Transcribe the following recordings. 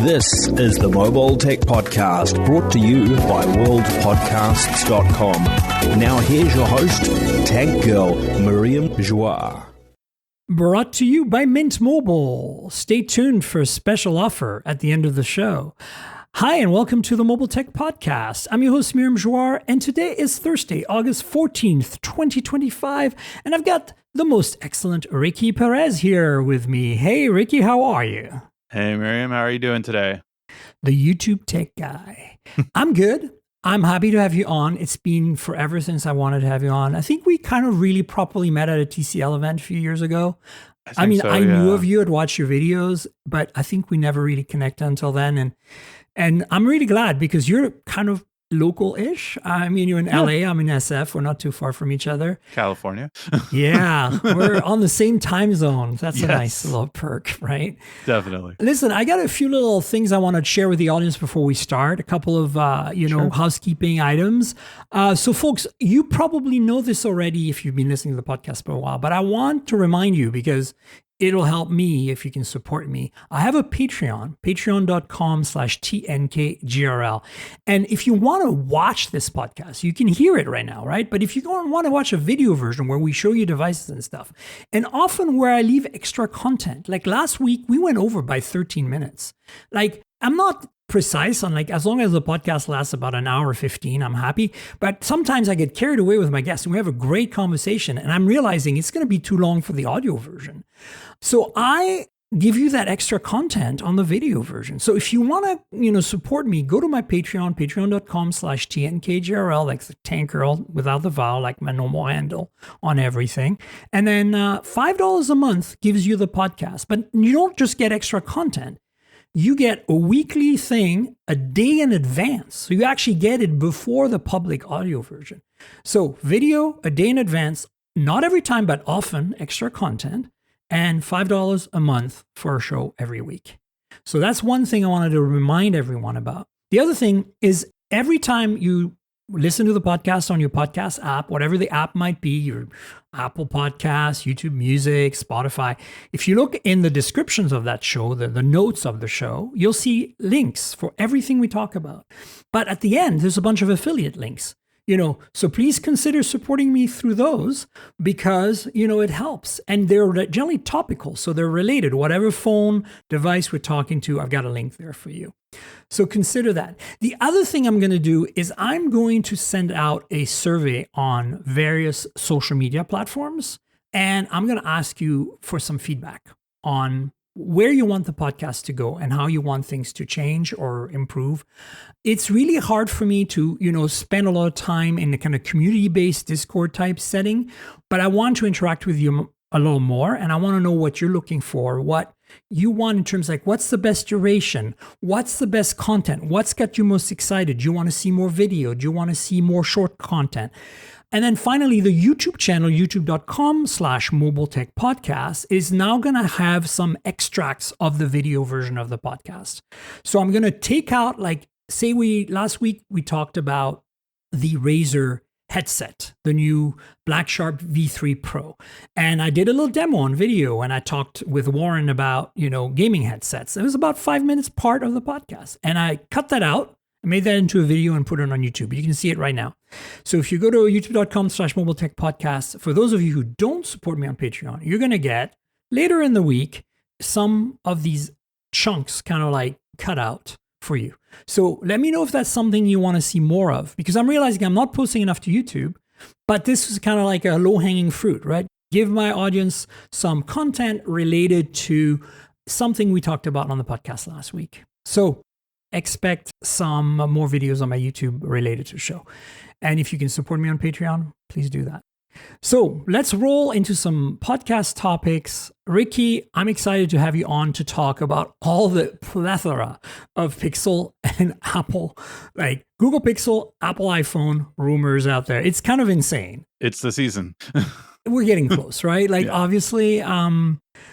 This is the Mobile Tech Podcast, brought to you by worldpodcasts.com. Now here's your host, Tech Girl, Miriam Joie. Brought to you by Mint Mobile. Stay tuned for a special offer at the end of the show. Hi, and welcome to the Mobile Tech Podcast. I'm your host, Miriam Joie, and today is Thursday, August 14th, 2025, and I've got the most excellent Ricky Perez here with me. Hey, Ricky, how are you? Hey, Miriam, how are you doing today? The YouTube tech guy. I'm good. I'm happy to have you on. It's been forever since I wanted to have you on. I think we kind of really properly met at a TCL event a few years ago. I knew of you, I'd watched your videos, but I think we never really connected until then. And I'm really glad because you're kind of local-ish. I mean, you're in LA, I'm in SF. We're not too far from each other. California. Yeah, we're on the same time zone. That's a nice little perk, right? Definitely. Listen, I got a few little things I want to share with the audience before we start. A couple of, housekeeping items. So folks, you probably know this already if you've been listening to the podcast for a while, but I want to remind you because it'll help me if you can support me. I have a Patreon, patreon.com/TNKGRL. And if you want to watch this podcast, you can hear it right now, right? But if you want to watch a video version where we show you devices and stuff, and often where I leave extra content, like last week, we went over by 13 minutes. Like, I'm not precise on as long as the podcast lasts about an hour 15, I'm happy. But sometimes I get carried away with my guests and we have a great conversation and I'm realizing it's going to be too long for the audio version. So I give you that extra content on the video version. So if you want to, support me, go to my Patreon, patreon.com/TNKGRL, like the tank girl without the vowel, like my normal handle on everything. And then $5 a month gives you the podcast, but you don't just get extra content. You get a weekly thing a day in advance. So you actually get it before the public audio version. So video a day in advance, not every time, but often extra content, and $5 a month for a show every week. So that's one thing I wanted to remind everyone about. The other thing is every time you listen to the podcast on your podcast app, whatever the app might be, your Apple Podcasts, YouTube Music, Spotify. If you look in the descriptions of that show, the notes of the show, you'll see links for everything we talk about. But at the end, there's a bunch of affiliate links. So please consider supporting me through those because, it helps. And they're generally topical, so they're related. Whatever phone device we're talking to, I've got a link there for you. So consider that. The other thing I'm going to do is I'm going to send out a survey on various social media platforms, and I'm going to ask you for some feedback on where you want the podcast to go and how you want things to change or improve. It's really hard for me to, spend a lot of time in the kind of community-based Discord type setting, but I want to interact with you a little more, and I want to know what you're looking for, what you want in terms of what's the best duration, what's the best content, what's got you most excited. Do you want to see more video? Do you want to see more short content? And then finally, the YouTube channel, youtube.com/mobiletechpodcast is now going to have some extracts of the video version of the podcast. So I'm going to take out, last week we talked about the Razer headset, the new Black Shark V3 Pro. And I did a little demo on video and I talked with Warren about, gaming headsets. It was about 5 minutes part of the podcast. And I cut that out. I made that into a video and put it on YouTube. You can see it right now. So if you go to youtube.com/mobiletechpodcast, for those of you who don't support me on Patreon, you're going to get later in the week some of these chunks kind of cut out for you. So let me know if that's something you want to see more of, because I'm realizing I'm not posting enough to YouTube, but this is kind of like a low-hanging fruit, right? Give my audience some content related to something we talked about on the podcast last week. So expect some more videos on my YouTube related to the show. And if you can support me on Patreon, please do that. So let's roll into some podcast topics. Ricky, I'm excited to have you on to talk about all the plethora of Pixel and Apple, Google Pixel, Apple iPhone rumors out there. It's kind of insane. It's the season. We're getting close, right? Obviously,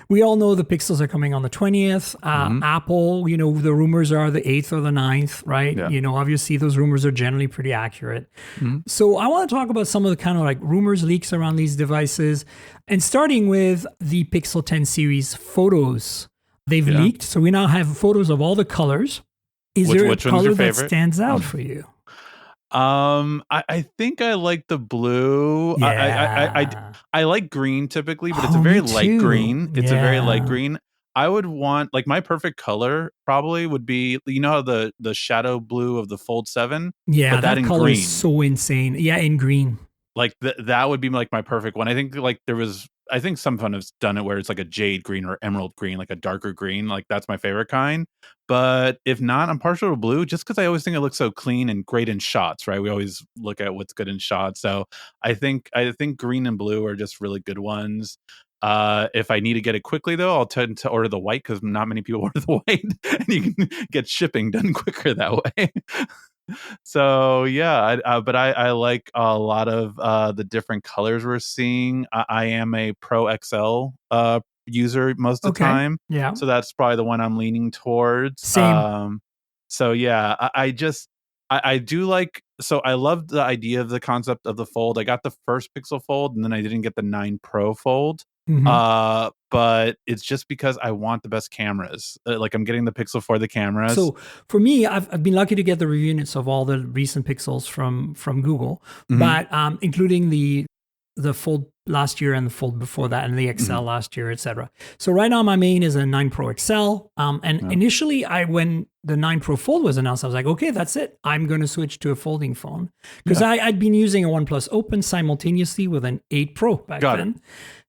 we all know the Pixels are coming on the 20th. Apple, the rumors are the 8th or the 9th, right? Yeah. Obviously, those rumors are generally pretty accurate. So I want to talk about some of the kind of rumors, leaks around these devices. And starting with the Pixel 10 series photos They've Yeah. leaked, so we now have photos of all the colors. Is Which there a one's your color that favorite? stands out for you? I think I like the blue. Yeah. I like green typically, but it's a Oh, very me light too. green. It's a very light Yeah. green. I would want like my perfect color probably would be, you know, how the shadow blue of the Fold 7, Yeah, but that that in color green. is so insane. Yeah, in green. Like that would be like my perfect one. I think like I think some fun has done it where it's like a jade green or emerald green, like a darker green. Like that's my favorite kind. But if not, I'm partial to blue just because I always think it looks so clean and great in shots, right? We always look at what's good in shots. So I think green and blue are just really good ones. If I need to get it quickly though, I'll tend to order the white because not many people order the white and you can get shipping done quicker that way. So yeah, but I like a lot of the different colors we're seeing. I am a Pro XL user most of the Okay. time, Yeah. so that's probably the one I'm leaning towards. Same. So yeah, I do like. So I love the idea of the concept of the Fold. I got the first Pixel Fold, and then I didn't get the 9 Pro Fold. Mhm. But it's just because I want the best cameras. Like I'm getting the Pixel for the cameras. So for me, I've been lucky to get the review units of all the recent Pixels from Google, Mhm. but including the Fold last year and the Fold before that, and the XL last year, etc. So right now, my main is a 9 Pro XL. And initially, when the 9 Pro Fold was announced, I was like, okay, that's it. I'm going to switch to a folding phone because I'd been using a OnePlus Open simultaneously with an 8 Pro back Got then. it.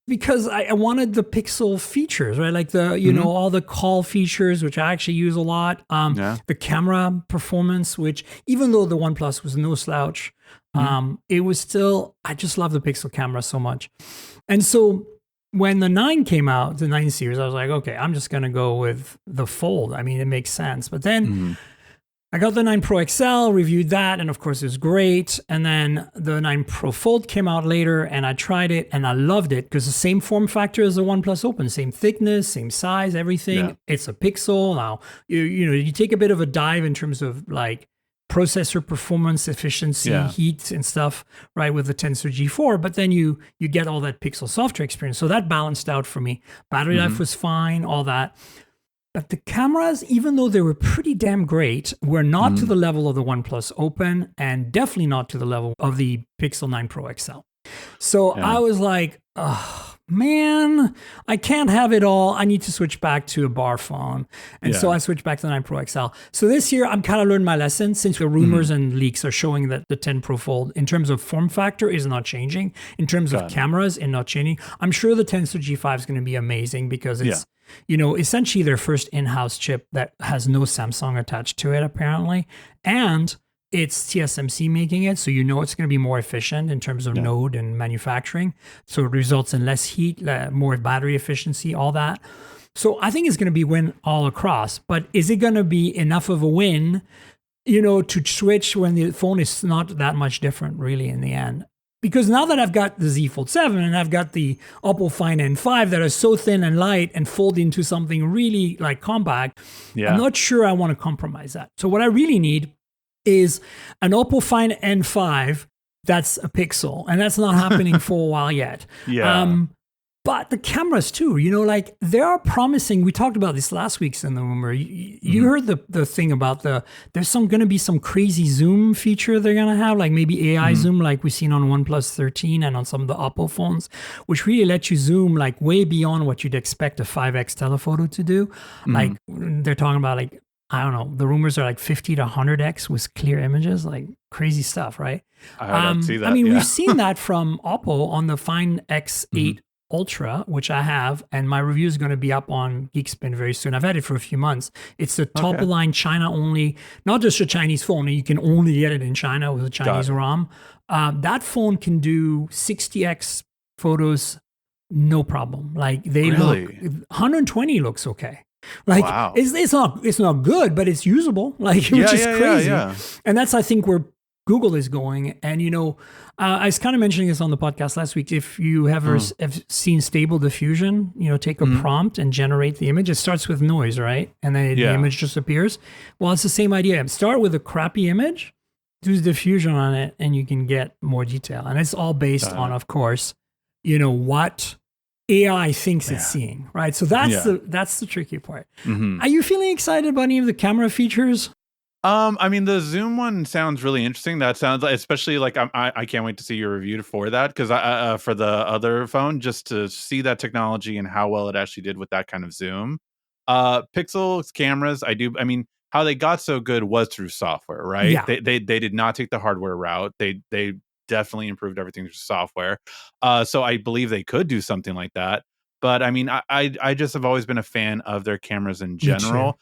Because I wanted the Pixel features, right? Like the, you know, all the call features, which I actually use a lot. The camera performance, which even though the OnePlus was no slouch, it was still, I just love the Pixel camera so much. And so when the 9 came out, the 9 series, I was like, okay, I'm just going to go with the Fold. I mean, it makes sense. But then I got the 9 Pro XL, reviewed that, and of course it was great. And then the 9 Pro Fold came out later, and I tried it, and I loved it because the same form factor as the OnePlus Open, same thickness, same size, everything. Yeah. It's a Pixel. Now, you take a bit of a dive in terms of like processor performance, efficiency, heat, and stuff, right, with the Tensor G4. But then you get all that Pixel software experience. So that balanced out for me. Battery life was fine, all that. But the cameras, even though they were pretty damn great, were not to the level of the OnePlus Open and definitely not to the level of the Pixel 9 Pro XL. So I was like, oh, man, I can't have it all. I need to switch back to a bar phone. And so I switched back to the 9 Pro XL. So this year, I'm kind of learned my lesson since the rumors and leaks are showing that the 10 Pro Fold, in terms of form factor, is not changing. In terms of cameras, it's not changing. I'm sure the Tensor G5 is going to be amazing because it's, you know, essentially their first in-house chip that has no Samsung attached to it, apparently. And it's TSMC making it, so you know it's going to be more efficient in terms of node and manufacturing. So it results in less heat, more battery efficiency, all that. So I think it's going to be win all across. But is it going to be enough of a win, you know, to switch when the phone is not that much different, really, in the end? Because now that I've got the Z Fold 7 and I've got the Oppo Find N5 that are so thin and light and fold into something really like compact, I'm not sure I want to compromise that. So what I really need is an Oppo Find N5 that's a Pixel, and that's not happening for a while yet. But the cameras too, you know, like they are promising. We talked about this last week's in the rumor. You heard the thing about there's going to be some crazy zoom feature they're going to have, like maybe AI zoom, like we've seen on OnePlus 13 and on some of the Oppo phones, which really let you zoom like way beyond what you'd expect a 5x telephoto to do. Like they're talking about like, I don't know, the rumors are like 50 to 100x with clear images, like crazy stuff, right? I'd see that. I mean, we've seen that from Oppo on the Find X8 Ultra, which I have, and my review is going to be up on Geekspin very soon. I've had it for a few months. It's the top of line China only, not just a Chinese phone. You can only get it in China with a Chinese ROM. That phone can do 60x photos, no problem. Like they look, 120 looks okay. Like it's not good, but it's usable. Like which is crazy. And that's I think where Google is going. And you know, I was kind of mentioning this on the podcast last week. If you have seen Stable Diffusion, you know, take a prompt and generate the image. It starts with noise, right? And then the image just appears. Well, it's the same idea. Start with a crappy image, do diffusion on it, and you can get more detail. And it's all based on, of course, you know, what AI thinks it's seeing, right? So that's the tricky part. Are you feeling excited about any of the camera features? I mean, the Zoom one sounds really interesting. That sounds like, especially like I can't wait to see your review for that, because I for the other phone, just to see that technology and how well it actually did with that kind of zoom. Pixel's cameras, I mean, how they got so good was through software, right? Yeah. They did not take the hardware route. They definitely improved everything through software. So I believe they could do something like that. But I mean, I just have always been a fan of their cameras in general.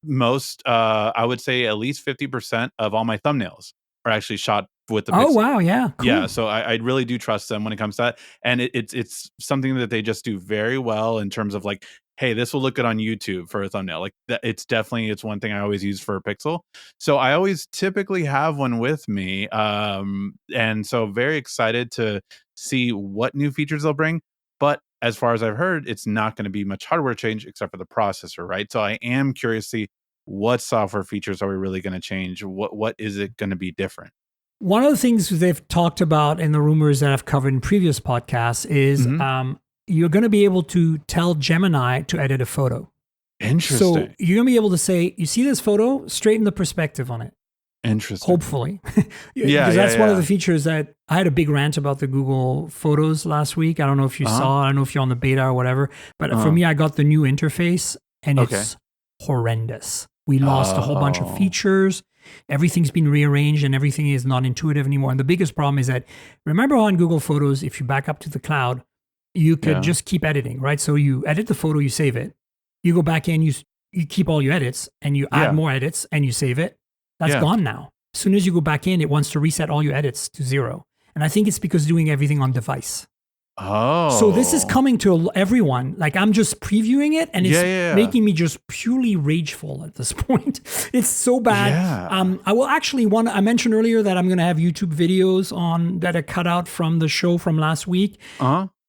Most, I would say at least 50% of all my thumbnails are actually shot with the Pixel. Oh, wow. Yeah. Cool. Yeah. So I really do trust them when it comes to that. And it's something that they just do very well in terms of like, hey, this will look good on YouTube for a thumbnail. Like that, it's one thing I always use for a Pixel. So I always typically have one with me. And so very excited to see what new features they'll bring. But as far as I've heard, it's not going to be much hardware change except for the processor, right? So I am curious to see what software features are we really going to change? What is it going to be different? One of the things they've talked about in the rumors that I've covered in previous podcasts is you're going to be able to tell Gemini to edit a photo. Interesting. So you're going to be able to say, you see this photo? Straighten the perspective on it. Interesting. Hopefully. Because that's one of the features that I had a big rant about the Google Photos last week. I don't know if you saw, I don't know if you're on the beta or whatever, but for me, I got the new interface and it's horrendous. We lost a whole bunch of features. Everything's been rearranged and everything is not intuitive anymore. And the biggest problem is that, remember on Google Photos, if you back up to the cloud, you could just keep editing, right? So you edit the photo, you save it. You go back in, you keep all your edits and you add more edits and you save it. That's gone now. As soon as you go back in, it wants to reset all your edits to 0. And I think it's because doing everything on device. Oh. So this is coming to everyone. Like I'm just previewing it and it's making me just purely rageful at this point. It's so bad. Yeah. I will actually I mentioned earlier that I'm going to have YouTube videos on that are cut out from the show from last week.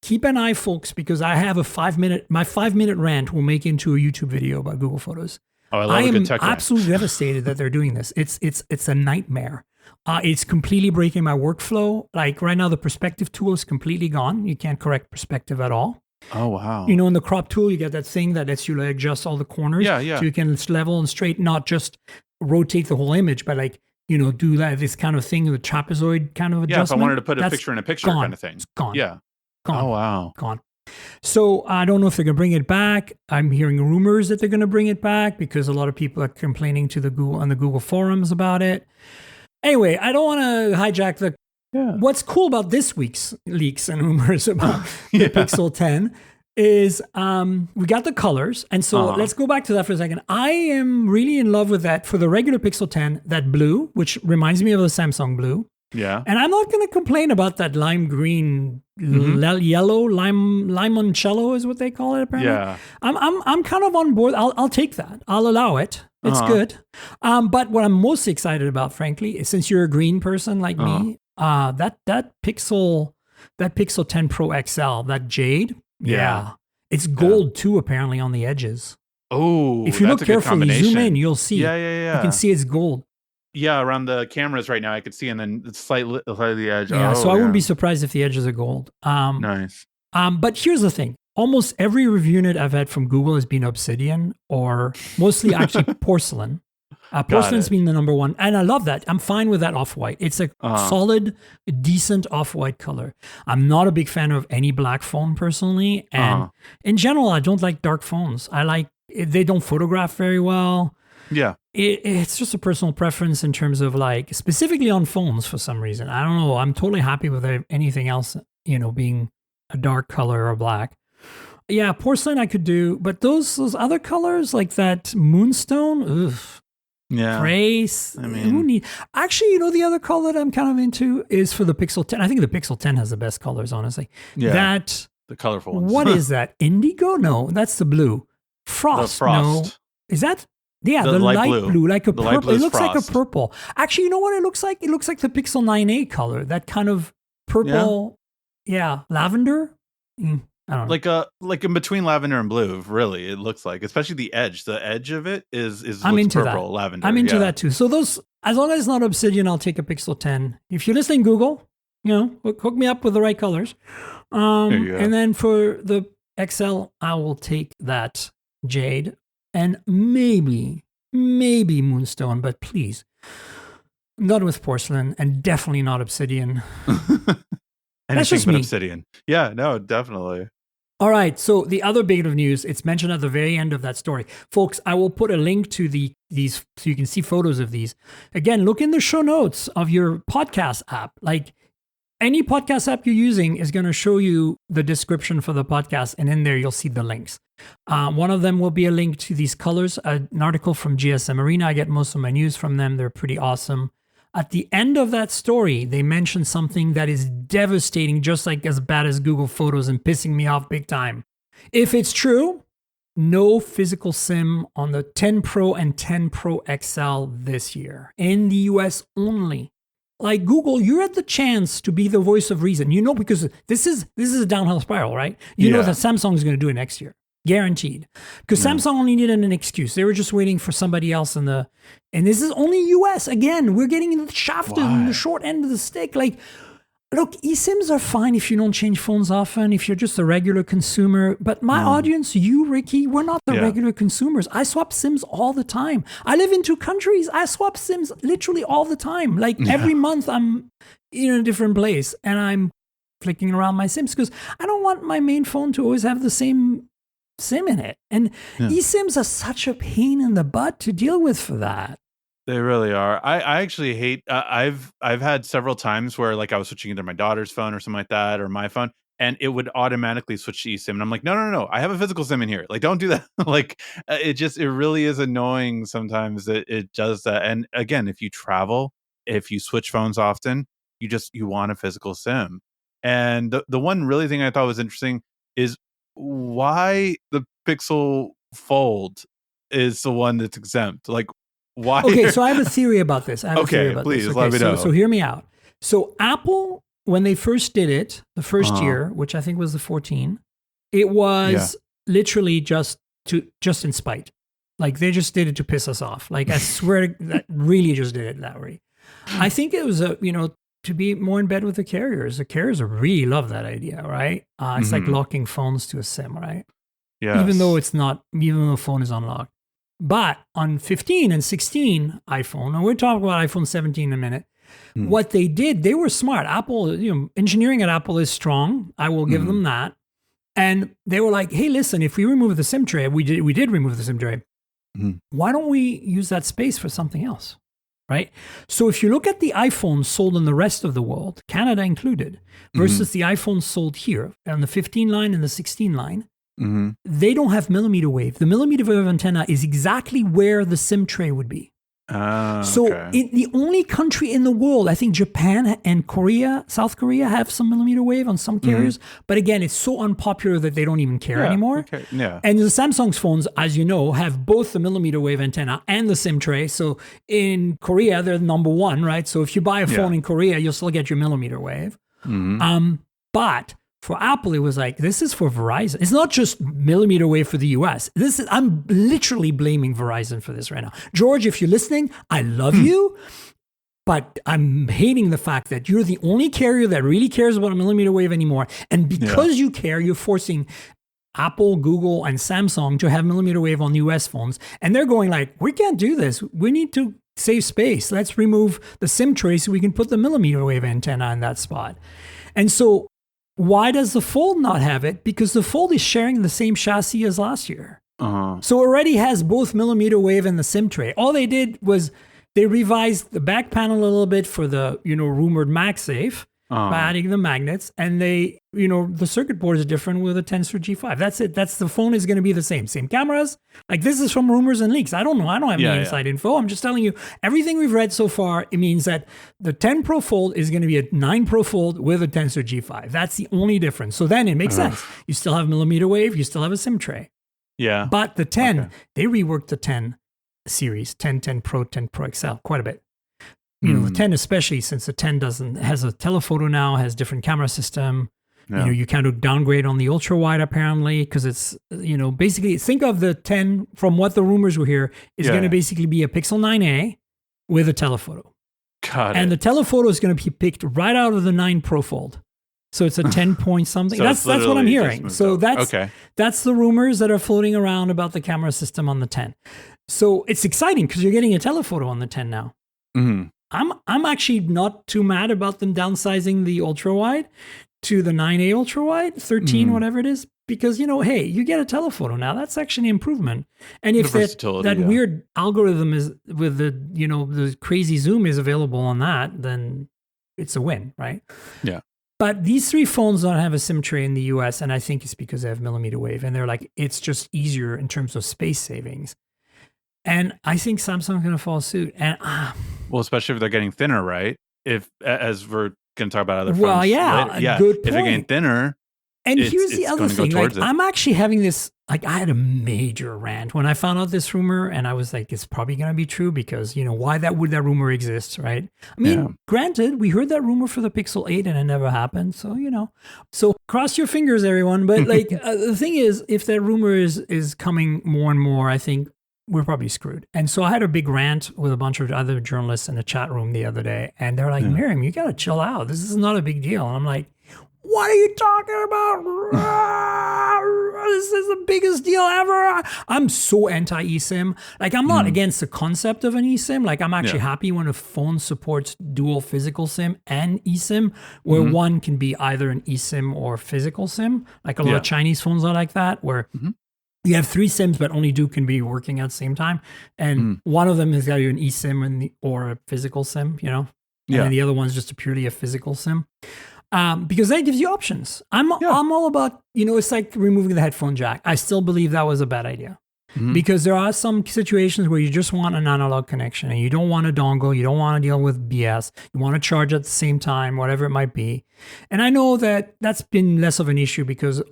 Keep an eye, folks, because I have my 5-minute rant will make into a YouTube video about Google Photos. Oh, I love a good tech rant. Absolutely devastated that they're doing this. It's a nightmare. It's completely breaking my workflow. Like right now, the perspective tool is completely gone. You can't correct perspective at all. Oh, wow. You know, in the crop tool, you get that thing that lets you like adjust all the corners. Yeah, yeah. So you can level and straight, not just rotate the whole image, but like, you know, do this kind of thing, the trapezoid kind of adjustment. Yeah, if I wanted to put a picture in a picture kind of thing. It's gone. Yeah. Gone. Oh, wow. Gone. So I don't know if they're going to bring it back. I'm hearing rumors that they're going to bring it back because a lot of people are complaining to the Google forums about it. Anyway, I don't want to hijack what's cool about this week's leaks and rumors about the Pixel 10 is we got the colors. And so let's go back to that for a second. I am really in love with that for the regular Pixel 10, that blue, which reminds me of the Samsung blue. Yeah. And I'm not going to complain about that lime green, yellow, limoncello is what they call it apparently. Yeah. I'm kind of on board. I'll take that. I'll allow it. It's good. But what I'm most excited about, frankly, is since you're a green person like me, that Pixel 10 Pro XL, that jade, it's gold too apparently on the edges. Oh, if you look carefully, zoom in, you'll see. Yeah. You can see it's gold. Yeah, around the cameras right now, I could see, and then it's slightly the edge. Yeah, so I wouldn't be surprised if the edges are gold. Nice. But here's the thing. Almost every review unit I've had from Google has been obsidian or mostly actually porcelain. Porcelain's been the number one. And I love that. I'm fine with that off-white. It's a solid, decent off-white color. I'm not a big fan of any black phone personally. And in general, I don't like dark phones. They don't photograph very well. Yeah. It's just a personal preference in terms of like, specifically on phones for some reason. I don't know. I'm totally happy with anything else, you know, being a dark color or black. Yeah, porcelain I could do, but those other colors like that moonstone, grace. I mean, actually, you know, the other color that I'm kind of into is for the Pixel 10. I think the Pixel 10 has the best colors, honestly. Yeah. The colorful ones. What is that? Indigo? No, that's the blue. Frost. No. Is that? Yeah, the light blue, like a purple. It looks like a purple. Actually, you know what it looks like? It looks like the Pixel 9a color, that kind of purple, lavender. I don't know. Like in between lavender and blue, really, it looks like, especially the edge. The edge of it is I'm looks into purple, that. lavender. I'm into that too. So those, as long as it's not obsidian, I'll take a Pixel 10. If you're listening, Google, you know, hook me up with the right colors. There you go. And then for the XL, I will take that jade and maybe moonstone, but please, not with porcelain and definitely not obsidian. Anything just but me. obsidian. Yeah, no, definitely. All right, so the other bit of news, it's mentioned at the very end of that story. Folks, I will put a link to these so you can see photos of these. Again, look in the show notes of your podcast app. Like any podcast app you're using is going to show you the description for the podcast, and in there you'll see the links. One of them will be a link to these colors, an article from GSM Arena. I get most of my news from them. They're pretty awesome. At the end of that story, they mention something that is devastating, just like as bad as Google Photos and pissing me off big time. If it's true, no physical SIM on the 10 Pro and 10 Pro XL this year. In the US only. Like Google, you're at the chance to be the voice of reason. You know, because this is a downhill spiral, right? You know that Samsung is going to do it next year. Guaranteed. Because Samsung only needed an excuse. They were just waiting for somebody else and this is only US. Again, we're getting shafted in the short end of the stick. Like, look, eSIMs are fine if you don't change phones often, if you're just a regular consumer. But my audience, you, Ricky, we're not the regular consumers. I swap SIMs all the time. I live in 2 countries. I swap SIMs literally all the time. Like every month I'm in a different place and I'm flicking around my SIMs because I don't want my main phone to always have the same SIM in it. And eSIMs are such a pain in the butt to deal with for that. They really are. I actually hate. I've had several times where like I was switching into my daughter's phone or something like that, or my phone, and it would automatically switch to eSIM, and I'm like, no, I have a physical SIM in here. Like, don't do that. Like, it really is annoying sometimes that it does that. And again, if you travel, if you switch phones often, you want a physical SIM. And the one really thing I thought was interesting is why the Pixel Fold is the one that's exempt. Like, why? Okay, so I have a theory about this. Please let me know. So hear me out. So Apple, when they first did it, the first year, which I think was the 14, it was literally just in spite. Like they just did it to piss us off. Like I swear, that really just did it that way. I think it was to be more in bed with the carriers. The carriers really love that idea, right? It's like locking phones to a SIM, right? Yeah. Even though the phone is unlocked. But on 15 and 16 iPhone, and we're talking about iPhone 17 in a minute, what they did, they were smart. Apple, engineering at Apple is strong. I will give them that. And they were like, hey, listen, if we remove the SIM tray, we did remove the SIM tray. Why don't we use that space for something else? Right? So if you look at the iPhones sold in the rest of the world, Canada included, versus the iPhones sold here on the 15 line and the 16 line, they don't have millimeter wave. The millimeter wave antenna is exactly where the SIM tray would be. The only country in the world, I think Japan and South Korea have some millimeter wave on some carriers. But again, it's so unpopular that they don't even care anymore. Okay. Yeah. And the Samsung's phones, as you know, have both the millimeter wave antenna and the SIM tray. So in Korea, they're number one, right? So if you buy a phone in Korea, you'll still get your millimeter wave. But for Apple, it was like, this is for Verizon. It's not just millimeter wave for the US. I'm literally blaming Verizon for this right now. George, if you're listening, I love you, but I'm hating the fact that you're the only carrier that really cares about a millimeter wave anymore. And because you care, you're forcing Apple, Google, and Samsung to have millimeter wave on US phones. And they're going like, we can't do this. We need to save space. Let's remove the SIM tray so we can put the millimeter wave antenna in that spot. And so why does the Fold not have it? Because the Fold is sharing the same chassis as last year. So it already has both millimeter wave and the SIM tray. All they did was they revised the back panel a little bit for the, rumored MagSafe by adding the magnets. And they, the circuit board is different with a Tensor G5. That's it. The phone is going to be the same. Same cameras. Like this is from rumors and leaks. I don't know. I don't have any inside info. I'm just telling you everything we've read so far. It means that the 10 Pro Fold is going to be a 9 Pro Fold with a Tensor G5. That's the only difference. So then it makes sense. You still have millimeter wave. You still have a SIM tray. Yeah. But the 10, they reworked the 10 series, 10, 10 Pro, 10 Pro XL quite a bit. The 10 especially, since the 10 has a telephoto now, has different camera system. You can't downgrade on the ultra wide apparently, because it's, basically think of the 10 from what the rumors were here is going to basically be a Pixel 9a with a telephoto. And the telephoto is going to be picked right out of the 9 Pro Fold. So it's a 10 point something. So that's what I'm literally just hearing. moved So over. that's the rumors that are floating around about the camera system on the 10. So it's exciting because you're getting a telephoto on the 10 now. Mhm. I'm actually not too mad about them downsizing the ultra wide to the 9A ultra wide, 13, whatever it is, because hey, you get a telephoto now. That's actually an improvement. And if that weird algorithm is with the crazy zoom is available on that, then it's a win, right? Yeah. But these three phones don't have a SIM tray in the US, and I think it's because they have millimeter wave, and they're like, it's just easier in terms of space savings. And I think Samsung's going to follow suit. And well, especially if they're getting thinner, right? If, as we're going to talk about other phones. Well, yeah, later, good point. If they're getting thinner. And here's the other thing. Like, I'm actually having this, like, I had a major rant when I found out this rumor, and I was like, it's probably going to be true because, why would that rumor exist, right? I mean, granted, we heard that rumor for the Pixel 8 and it never happened. So, so cross your fingers, everyone. But like, the thing is, if that rumor is coming more and more, I think we're probably screwed. And so I had a big rant with a bunch of other journalists in the chat room the other day, and they're like, Miriam, you got to chill out. This is not a big deal. And I'm like, what are you talking about? This is the biggest deal ever. I'm so anti-eSIM. Like, I'm not against the concept of an eSIM. Like, I'm actually happy when a phone supports dual physical SIM and eSIM, where one can be either an eSIM or physical SIM. Like a lot of Chinese phones are like that, where you have 3 SIMs, but only 2 can be working at the same time. And one of them is got you an eSIM or a physical SIM, And then the other one's just purely a physical SIM. Because that gives you options. I'm all about, it's like removing the headphone jack. I still believe that was a bad idea. Because there are some situations where you just want an analog connection and you don't want a dongle, you don't want to deal with BS, you want to charge at the same time, whatever it might be. And I know that that's been less of an issue because,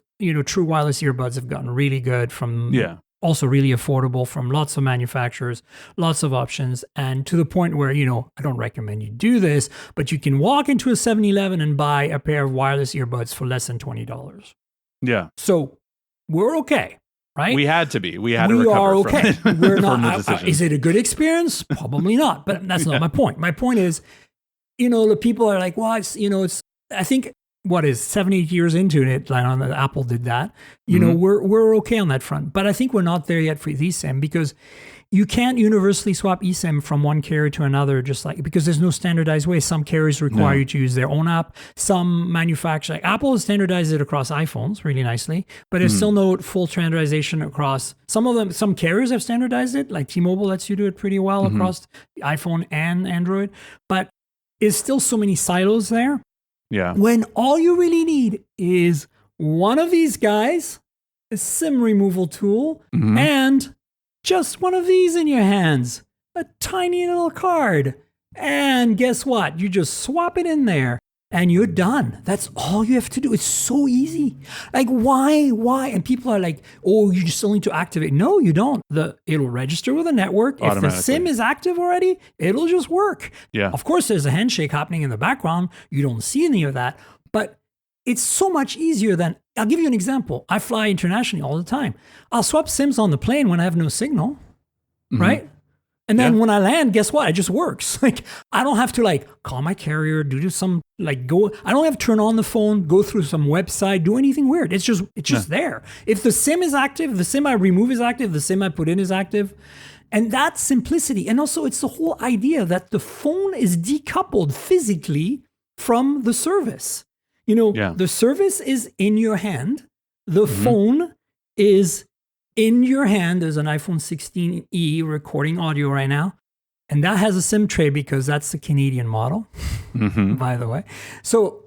true wireless earbuds have gotten really good from also really affordable from lots of manufacturers, lots of options, and to the point where, I don't recommend you do this, but you can walk into a 7-Eleven and buy a pair of wireless earbuds for less than $20. Yeah. So we're okay, right? We had to be. We had to recover from it. We're not. Is it a good experience? Probably not, but that's not my point. My point is, the people are like, well, it's, I think, what is 7-8 years into it, like Apple did that, we're okay on that front. But I think we're not there yet for eSIM because you can't universally swap eSIM from one carrier to another because there's no standardized way. Some carriers require you to use their own app. Some manufacturers, like Apple has standardized it across iPhones really nicely, but there's still no full standardization across some carriers have standardized it, like T-Mobile lets you do it pretty well across iPhone and Android, but there's still so many silos there. Yeah. When all you really need is one of these guys, a SIM removal tool, and just one of these in your hands, a tiny little card. And guess what? You just swap it in there and you're done. That's all you have to do. It's so easy. Like, why? And people are like, oh, you just still need to activate. No, you don't. It'll register with a network. If the SIM is active already, it'll just work. Yeah. Of course, there's a handshake happening in the background. You don't see any of that. But it's so much easier than, I'll give you an example. I fly internationally all the time. I'll swap SIMs on the plane when I have no signal, right? And then when I land, guess what? It just works. Like, I don't have to call my carrier, do some I don't have to turn on the phone, go through some website, do anything weird. It's just there. If the SIM is active, the SIM I remove is active, the SIM I put in is active. And that's simplicity. And also it's the whole idea that the phone is decoupled physically from the service. The service is in your hand. The phone is in your hand. There's an iPhone 16e recording audio right now. And that has a SIM tray because that's the Canadian model, by the way. So,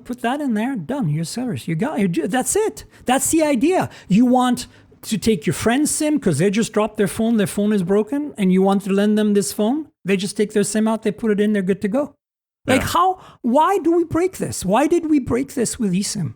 put that in there, done, your service. You got it. That's it. That's the idea. You want to take your friend's SIM because they just dropped their phone is broken, and you want to lend them this phone. They just take their SIM out, they put it in, they're good to go. Like, why do we break this? Why did we break this with eSIM?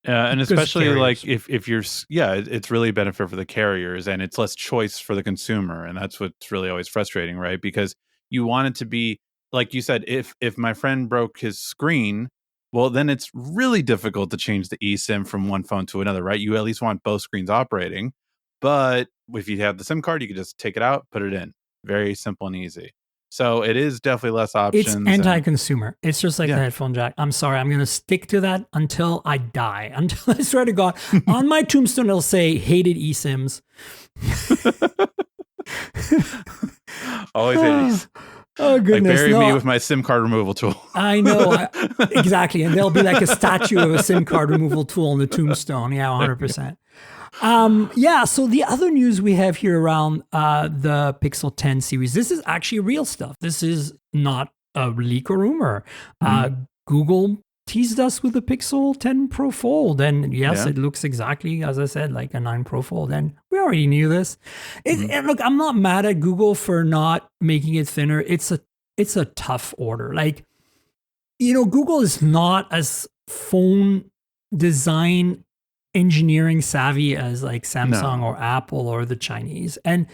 And especially if you're, it's really a benefit for the carriers and it's less choice for the consumer. And that's what's really always frustrating, right? Because you want it to be, like you said, if my friend broke his screen, well, then it's really difficult to change the eSIM from one phone to another, right? You at least want both screens operating. But if you have the SIM card, you can just take it out, put it in. Very simple and easy. So it is definitely less options. It's anti-consumer. It's just like Yeah. the headphone jack. I'm sorry. I'm going to stick to that until I die. Until I swear to God, on my tombstone, it'll say hated eSIMs. Always hated. Oh, goodness. Like bury me with my SIM card removal tool. I know. Exactly. And there'll be like a statue of a SIM card removal tool on the tombstone. Yeah, 100%. So the other news we have here around the Pixel 10 series, this is actually real stuff. This is not a leak or rumor. Google teased us with the Pixel 10 Pro Fold, and yes, it looks exactly, as I said, like a 9 Pro Fold, and we already knew this. And look, I'm not mad at Google for not making it thinner. It's a tough order. Like, Google is not as phone design engineering savvy as like Samsung or Apple or the Chinese. And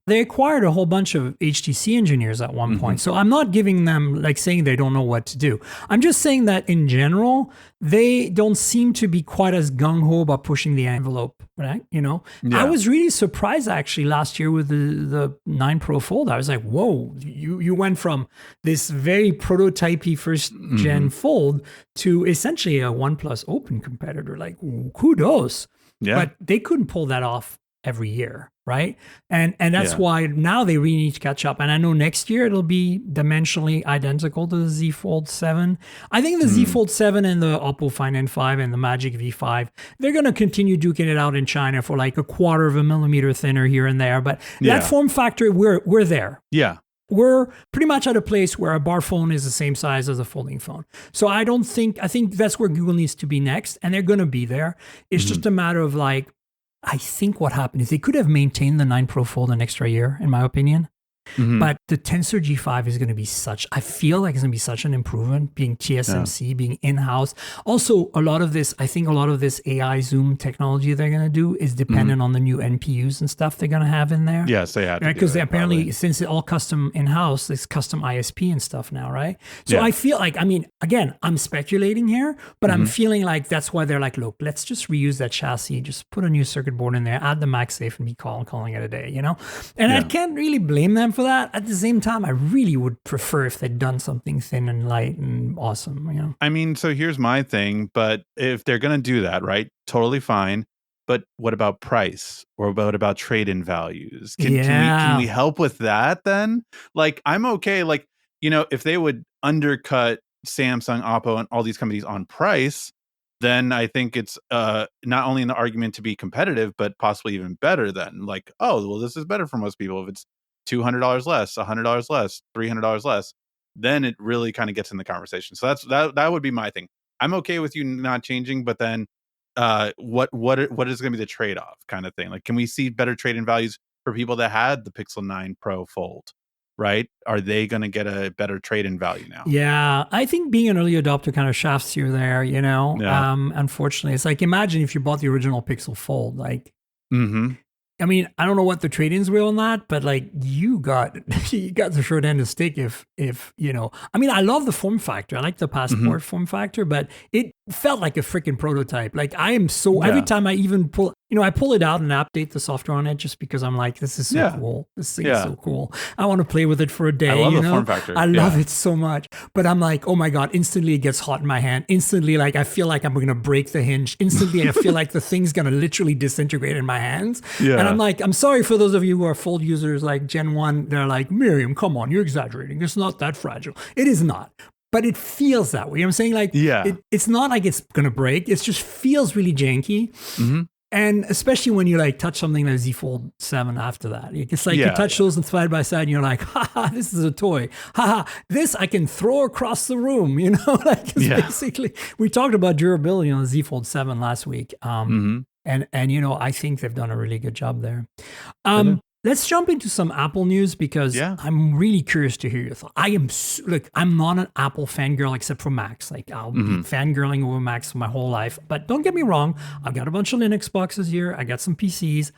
they acquired a whole bunch of HTC engineers at one point. So I'm not giving them like saying they don't know what to do. I'm just saying that in general, they don't seem to be quite as gung-ho about pushing the envelope, right? I was really surprised actually last year with the 9 Pro Fold. I was like, whoa, you went from this very prototypey first gen Fold to essentially a OnePlus Open competitor. Like, kudos. Yeah. But they couldn't pull that off every year, right? And that's why now they really need to catch up. And I know next year it'll be dimensionally identical to the Z Fold 7. I think the Z Fold 7 and the Oppo Find N5 and the Magic V5, they're going to continue duking it out in China for like a quarter of a millimeter thinner here and there. But that form factor, we're there. Yeah. We're pretty much at a place where a bar phone is the same size as a folding phone. So I think that's where Google needs to be next, and they're going to be there. It's just a matter of like, I think what happened is they could have maintained the 9 Pro Fold an extra year, in my opinion. But the Tensor G5 is going to be I feel like it's going to be such an improvement, being TSMC, being in-house. Also, I think a lot of this AI zoom technology they're going to do is dependent on the new NPUs and stuff they're going to have in there. Yes, they have to. Because apparently, since it's all custom in-house, it's custom ISP and stuff now, right? So I feel like, again, I'm speculating here, but I'm feeling like that's why they're like, look, let's just reuse that chassis, just put a new circuit board in there, add the MagSafe, and be calling it a day, And I can't really blame them for that. At the same time, I really would prefer if they'd done something thin and light and awesome, So here's my thing, but if they're going to do that, right, totally fine. But what about price, or what about trade-in values? Can we help with that then? Like, I'm okay. Like, if they would undercut Samsung, Oppo, and all these companies on price, then I think it's not only an argument to be competitive, but possibly even better then. Like, oh, well, this is better for most people if it's $200 less, $100 less, $300 less, then it really kind of gets in the conversation. So that would be my thing. I'm okay with you not changing, but then what is going to be the trade-off kind of thing? Like, can we see better trade-in values for people that had the Pixel 9 Pro Fold, right? Are they going to get a better trade-in value now? Yeah, I think being an early adopter kind of shafts you there, Unfortunately, it's like, imagine if you bought the original Pixel Fold, like, I don't know what the trade-ins were on that, but like you got the short end of the stick if I love the form factor. I like the Passport form factor, but it felt like a freaking prototype. Like every time I even pull, I pull it out and update the software on it just because I'm like, this is so cool. This thing is so cool. I want to play with it for a day. I love the form factor. I love it so much. But I'm like, oh my God, instantly it gets hot in my hand. Instantly, like I feel like I'm going to break the hinge. Instantly, I feel like the thing's going to literally disintegrate in my hands. Yeah. And I'm like, I'm sorry for those of you who are Fold users like Gen 1. They're like, Miriam, come on, you're exaggerating. It's not that fragile. It is not. But it feels that way. I'm saying like, it's not like it's going to break. It just feels really janky. And especially when you like touch something like Z Fold 7 after that. It's like you touch those side by side and you're like, haha, this is a toy. Haha, this I can throw across the room, basically. We talked about durability on the Z Fold 7 last week. And I think they've done a really good job there. Let's jump into some Apple news because I'm really curious to hear your thoughts. I'm not an Apple fangirl except for Macs. Like I'll be fangirling over Macs for my whole life. But don't get me wrong, I've got a bunch of Linux boxes here. I got some PCs.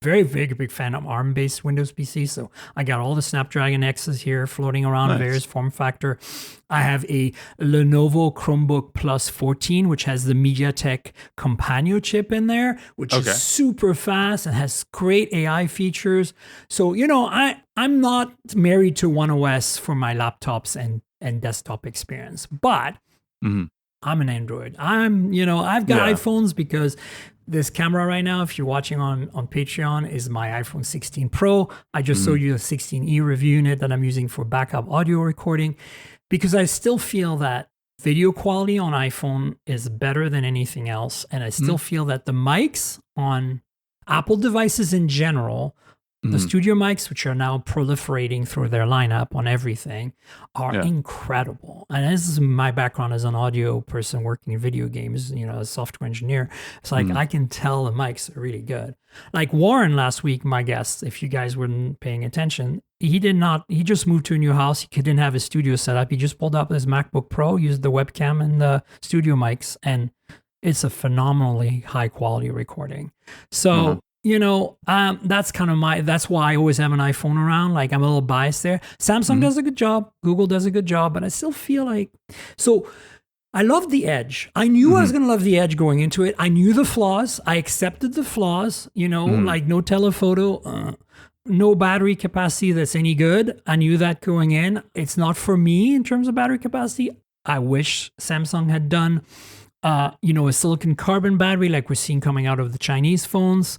Very, very big fan of ARM-based Windows PC. So I got all the Snapdragon X's here floating around in various form factor. I have a Lenovo Chromebook Plus 14, which has the MediaTek Companion chip in there, which is super fast and has great AI features. So, I'm not married to One OS for my laptops and desktop experience, but I'm an Android. I've got iPhones because this camera right now, if you're watching on Patreon, is my iPhone 16 Pro. I just showed you the 16E review unit that I'm using for backup audio recording because I still feel that video quality on iPhone is better than anything else. And I still feel that the mics on Apple devices in general, the studio mics, which are now proliferating through their lineup on everything, are incredible. And this is my background as an audio person working in video games, as a software engineer. It's like I can tell the mics are really good. Like Warren last week, my guest, if you guys weren't paying attention, he just moved to a new house. He didn't have his studio set up. He just pulled up his MacBook Pro, used the webcam and the studio mics, and it's a phenomenally high quality recording. So, that's why I always have an iPhone around. Like I'm a little biased there. Samsung does a good job. Google does a good job, but I still feel like, so I love the Edge. I knew I was going to love the Edge going into it. I knew the flaws. I accepted the flaws, like no telephoto, no battery capacity that's any good. I knew that going in. It's not for me in terms of battery capacity. I wish Samsung had done a silicon carbon battery like we're seeing coming out of the Chinese phones.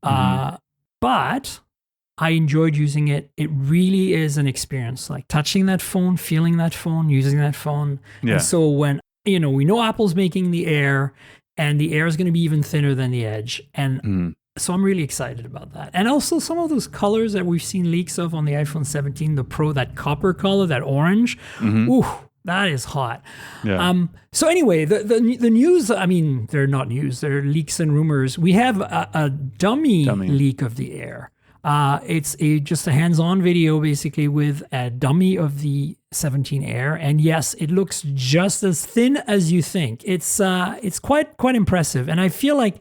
But I enjoyed using it. It really is an experience, like touching that phone, feeling that phone, using that phone. Yeah. And so when, we know Apple's making the Air, and the Air is going to be even thinner than the Edge. And so I'm really excited about that. And also some of those colors that we've seen leaks of on the iPhone 17, the Pro, that copper color, that orange. Ooh, that is hot. Yeah. So anyway, the news, they're not news, they're leaks and rumors. We have a dummy leak of the Air. It's just a hands-on video basically with a dummy of the 17 Air. And yes, it looks just as thin as you think. It's quite impressive. And I feel like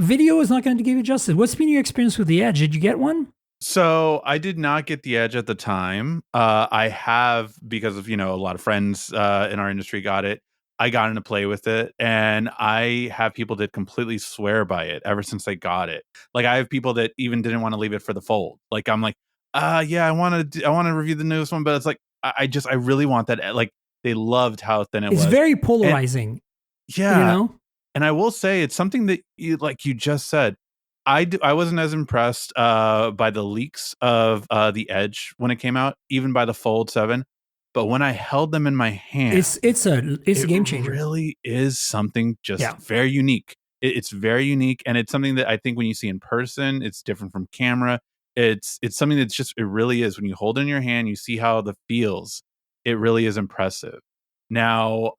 video is not going to give you justice. What's been your experience with the Edge? Did you get one? So I did not get the Edge at the time. I have, because of, a lot of friends in our industry got it. I got into play with it, and I have people that completely swear by it ever since they got it. Like I have people that even didn't want to leave it for the fold. Like I'm like, I want to review the newest one, but it's like I really want that. Like they loved how thin it was. It's very polarizing. And, and I will say it's something that you just said. I wasn't as impressed by the leaks of the Edge when it came out, even by the Fold 7. But when I held them in my hand, it's a game changer. It really is something very unique. It's very unique, and it's something that I think when you see in person, it's different from camera. It's something that's just, it really is. When you hold it in your hand, you see how the feels. It really is impressive. Now,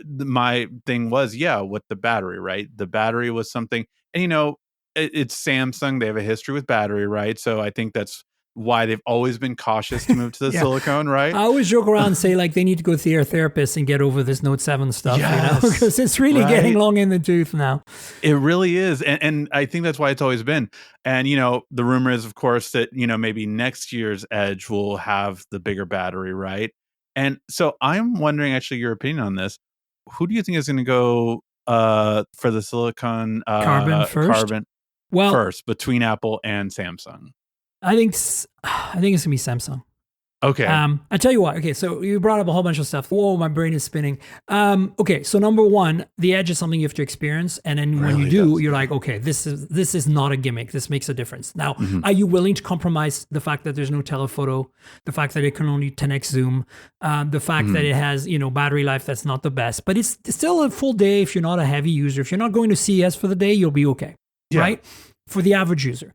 my thing was, with the battery, right? The battery was something, and it's Samsung. They have a history with battery, right? So I think that's why they've always been cautious to move to the silicone, right? I always joke around and say like they need to go to their therapist and get over this Note 7 stuff, because it's really getting long in the tooth now. It really is. And I think that's why it's always been. And, the rumor is, of course, that, maybe next year's Edge will have the bigger battery, right? And so I'm wondering actually your opinion on this. Who do you think is going to go for the silicon carbon first? First between Apple and Samsung? I think it's going to be Samsung. Okay. I tell you what. Okay, so you brought up a whole bunch of stuff. Whoa, my brain is spinning. Okay, so number one, the Edge is something you have to experience, and then when you do, you're like, okay, this is not a gimmick. This makes a difference. Now, are you willing to compromise the fact that there's no telephoto, the fact that it can only 10x zoom, the fact that it has battery life that's not the best, but it's still a full day if you're not a heavy user. If you're not going to CES for the day, you'll be okay, right? For the average user.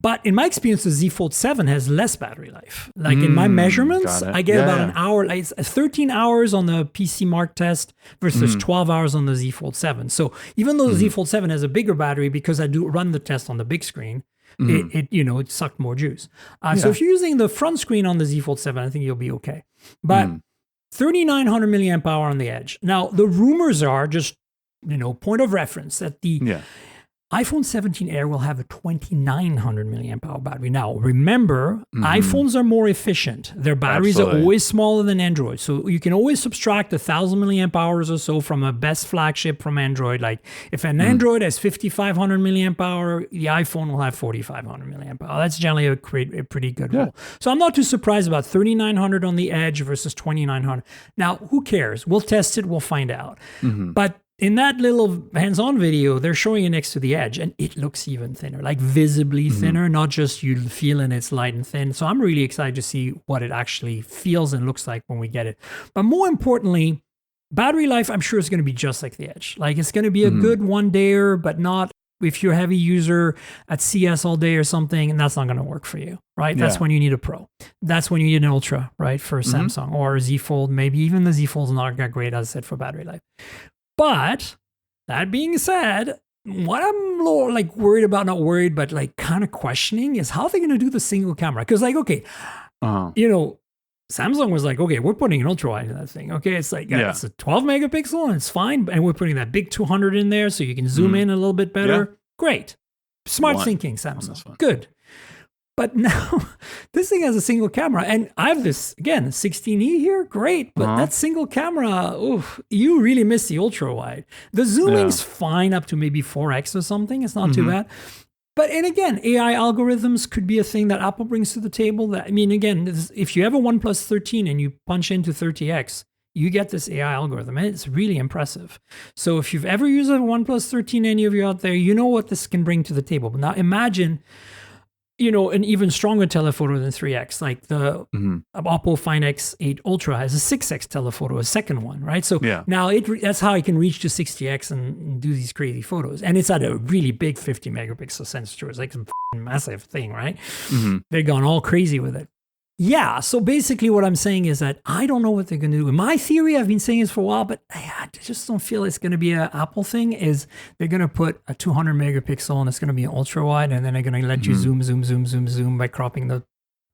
But in my experience, the Z Fold 7 has less battery life. Like in my measurements, I get about an hour. Like it's 13 hours on the PC Mark test versus 12 hours on the Z Fold 7. So even though the Z Fold 7 has a bigger battery, because I do run the test on the big screen, it sucked more juice. So if you're using the front screen on the Z Fold 7, I think you'll be okay. But 3,900 milliamp hour on the Edge. Now, the rumors are just, point of reference that the iPhone 17 Air will have a 2900 milliamp hour battery. Now, remember, iPhones are more efficient. Their batteries are always smaller than Android. So you can always subtract 1,000 milliamp hours or so from a best flagship from Android. Like if an Android has 5,500 milliamp hour, the iPhone will have 4,500 milliamp hour. That's generally a pretty good rule. So I'm not too surprised about 3,900 on the Edge versus 2,900. Now, who cares? We'll test it. We'll find out. But in that little hands-on video, they're showing it next to the Edge, and it looks even thinner, like visibly thinner, not just you feeling it's light and thin. So I'm really excited to see what it actually feels and looks like when we get it. But more importantly, battery life, I'm sure is going to be just like the Edge. Like it's going to be a good one-dayer, but not if you're a heavy user at CS all day or something, and that's not going to work for you, right? That's when you need a Pro. That's when you need an Ultra, right, for Samsung or a Z Fold. Maybe even the Z Fold's not that great, as I said, for battery life. But that being said, what I'm like worried about, not worried, but like kind of questioning is how they're going to do the single camera. Because like, okay, you know, Samsung was like, okay, we're putting an ultra wide in that thing. Okay, it's like, it's a 12 megapixel and it's fine. And we're putting that big 200 in there so you can zoom in a little bit better. Great. Smart thinking, Samsung. Good. But now this thing has a single camera, and I have this, again, 16E here, great, but that single camera, you really miss the ultra wide. The zooming's fine up to maybe 4x or something, it's not too bad. But, and again, AI algorithms could be a thing that Apple brings to the table. That, I mean, again, if you have a OnePlus 13 and you punch into 30x, you get this AI algorithm, and it's really impressive. So if you've ever used a OnePlus 13, any of you out there, you know what this can bring to the table. But now imagine, you know, an even stronger telephoto than 3x, like the Oppo Find X8 Ultra has a 6x telephoto, a second one, right? So now that's how I can reach to 60x and do these crazy photos. And it's at a really big 50 megapixel sensor. It's like some massive thing, right? They've gone all crazy with it. Yeah, so basically what I'm saying is that I don't know what they're going to do. My theory, I've been saying this for a while, but I just don't feel it's going to be an Apple thing, is they're going to put a 200 megapixel and it's going to be ultra wide, and then they're going to let you zoom by cropping the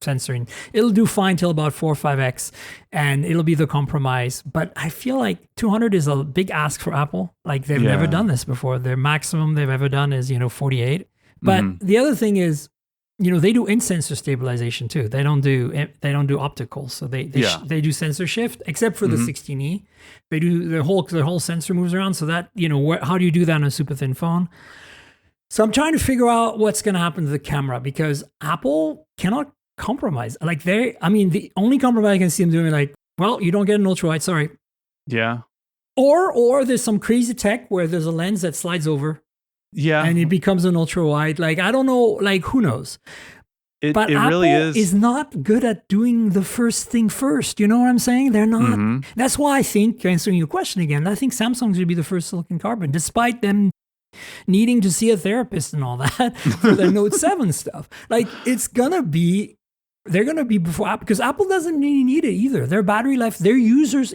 sensor. And it'll do fine till about 4 or 5x, and it'll be the compromise. But I feel like 200 is a big ask for Apple. Like they've never done this before. Their maximum they've ever done is, 48. But the other thing is, they do in-sensor stabilization too. They don't do optical, so they do sensor shift, except for the 16E. They do their whole sensor moves around, so that how do you do that on a super thin phone? So I'm trying to figure out what's going to happen to the camera, because Apple cannot compromise. Like the only compromise I can see them doing, like, well, you don't get an ultra wide, sorry. Yeah. Or there's some crazy tech where there's a lens that slides over. Yeah. And it becomes an ultra wide. Like, I don't know, like, who knows? But Apple really is not good at doing the first thing first. You know what I'm saying? They're not. That's why I think, answering your question again, I think Samsung's going to be the first silicon carbon, despite them needing to see a therapist and all that for their Note 7 stuff. Like, they're going to be before Apple, because Apple doesn't really need it either. Their battery life, their users,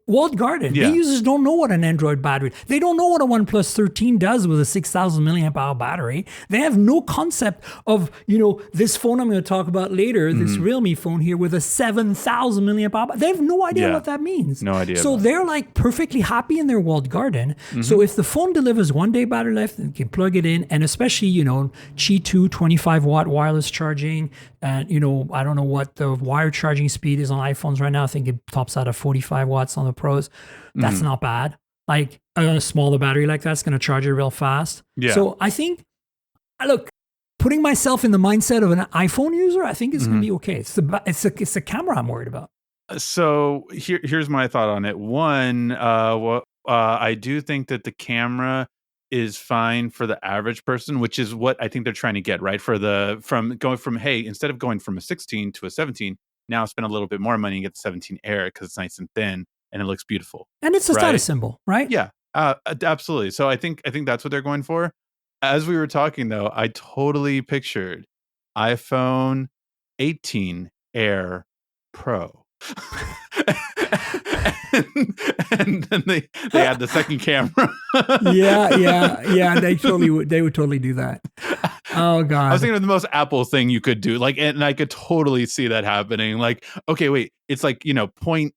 walled garden. Their users don't know what an Android battery, they don't know what a OnePlus 13 does with a 6,000 milliamp hour battery. They have no concept of, this phone I'm going to talk about later, this Realme phone here with a 7,000 milliamp hour. They have no idea what that means. No idea. So they're like perfectly happy in their walled garden. So if the phone delivers 1 day battery life, then you can plug it in, and especially, Qi 2 25 watt wireless charging, and, I don't know what the wire charging speed is on iPhones right now. I think it tops out at 45 watts on the Pros. That's not bad. Like a smaller battery like that's going to charge it real fast. Yeah. So I think, look, putting myself in the mindset of an iPhone user, I think it's going to be okay. It's the camera I'm worried about. So here's my thought on it. One, I do think that the camera is fine for the average person, which is what I think they're trying to get, right? Instead of going from a 16 to a 17, now spend a little bit more money and get the 17 Air because it's nice and thin and it looks beautiful. And it's a status symbol, right? Yeah, absolutely. So I think that's what they're going for. As we were talking, though, I totally pictured iPhone 18 Air Pro. and then they add the second camera. yeah. They would totally do that. Oh God. I was thinking of the most Apple thing you could do. Like, and I could totally see that happening. Like, okay, wait, it's like, 0.2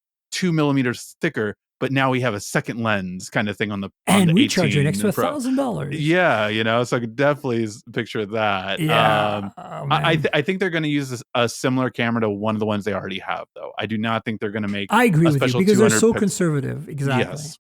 millimeters thicker, but now we have a second lens kind of thing on the and we 18 charge you an extra Pro. $1,000. Yeah, so I could definitely picture that. Yeah, I think they're going to use a similar camera to one of the ones they already have, though. I do not think they're going to make. I agree with you because they're so 200 conservative. Exactly. Yes.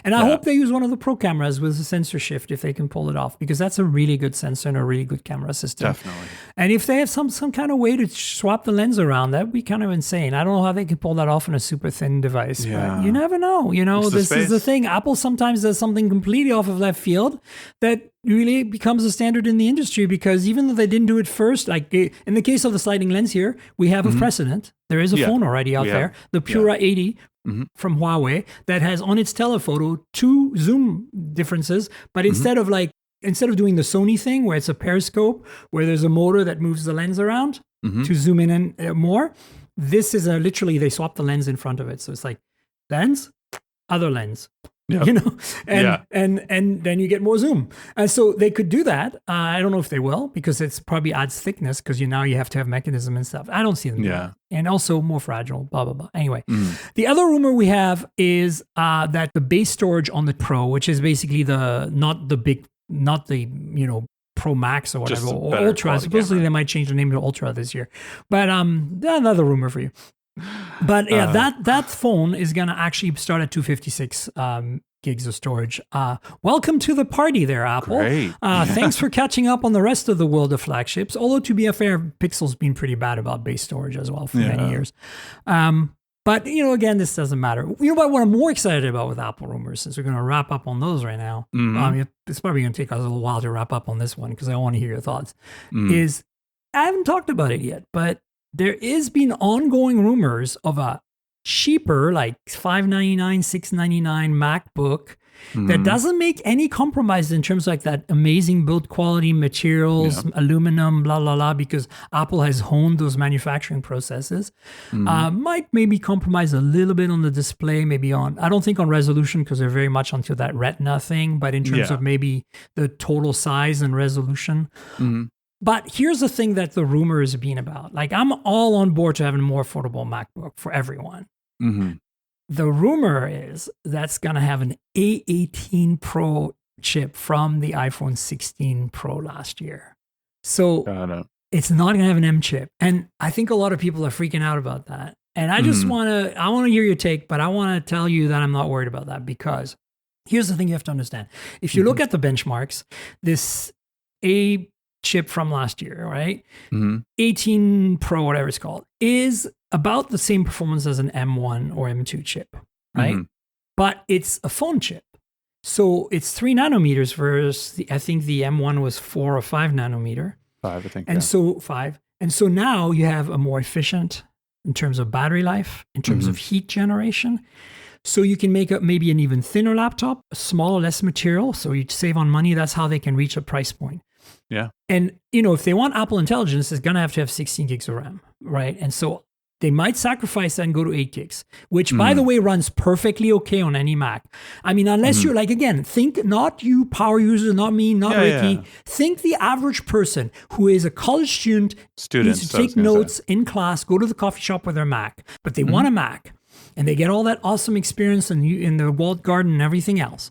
And I hope they use one of the Pro cameras with a sensor shift if they can pull it off, because that's a really good sensor and a really good camera system. Definitely. And if they have some kind of way to swap the lens around, that would be kind of insane. I don't know how they can pull that off on a super thin device, but you never know. This is the thing. Apple sometimes does something completely off of left field that really becomes a standard in the industry, because even though they didn't do it first, like in the case of the sliding lens here, we have a precedent. There is a phone already out there, the Pura 80 from Huawei, that has on its telephoto 2 zoom differences, but instead of doing the Sony thing where it's a periscope where there's a motor that moves the lens around to zoom in and more, this is literally they swap the lens in front of it. So it's like lens, other lens. Yep. And then you get more zoom. And so they could do that. I don't know if they will, because it's probably adds thickness, because now you have to have mechanism and stuff. I don't see them doing that. And also more fragile, blah, blah, blah. Anyway, the other rumor we have is that the base storage on the Pro, which is basically not the Pro Max or whatever, or Ultra. Supposedly they might change the name to Ultra this year. But another rumor for you. But that phone is going to actually start at 256 gigs of storage. Welcome to the party there, Apple. Great. Thanks for catching up on the rest of the world of flagships. Although, to be fair, Pixel's been pretty bad about base storage as well for many years. But, again, this doesn't matter. You know what I'm more excited about with Apple rumors, since we're going to wrap up on those right now. It's probably going to take us a little while to wrap up on this one, because I want to hear your thoughts, is I haven't talked about it yet, but there is been ongoing rumors of a cheaper, like $599, $699 MacBook that doesn't make any compromise in terms of like that amazing build quality materials, aluminum, blah, blah, blah, because Apple has honed those manufacturing processes. Might maybe compromise a little bit on the display, I don't think on resolution, because they're very much onto that Retina thing, but in terms of maybe the total size and resolution. But here's the thing that the rumor is being about. Like, I'm all on board to having a more affordable MacBook for everyone. The rumor is that's going to have an A18 Pro chip from the iPhone 16 Pro last year. So it's not going to have an M chip. And I think a lot of people are freaking out about that. And I just want to hear your take, but I want to tell you that I'm not worried about that, because here's the thing you have to understand. If you look at the benchmarks, this A chip from last year, right? 18 Pro, whatever it's called, is about the same performance as an M1 or M2 chip, right? But it's a phone chip. So it's 3 nanometers versus I think the M1 was 4 or 5 nanometer. 5, I think. And so 5. And so now you have a more efficient in terms of battery life, in terms of heat generation. So you can make maybe an even thinner laptop, smaller, less material. So you save on money. That's how they can reach a price point. Yeah. And, if they want Apple Intelligence, it's going to have 16 gigs of RAM, right? And so they might sacrifice that and go to 8 gigs, which, by the way, runs perfectly okay on any Mac. I mean, unless you're like, again, think not you power user, not me, not Ricky. Yeah. Think the average person who is a college student needs to take notes in class, go to the coffee shop with their Mac, but they want a Mac, and they get all that awesome experience in the walled garden and everything else.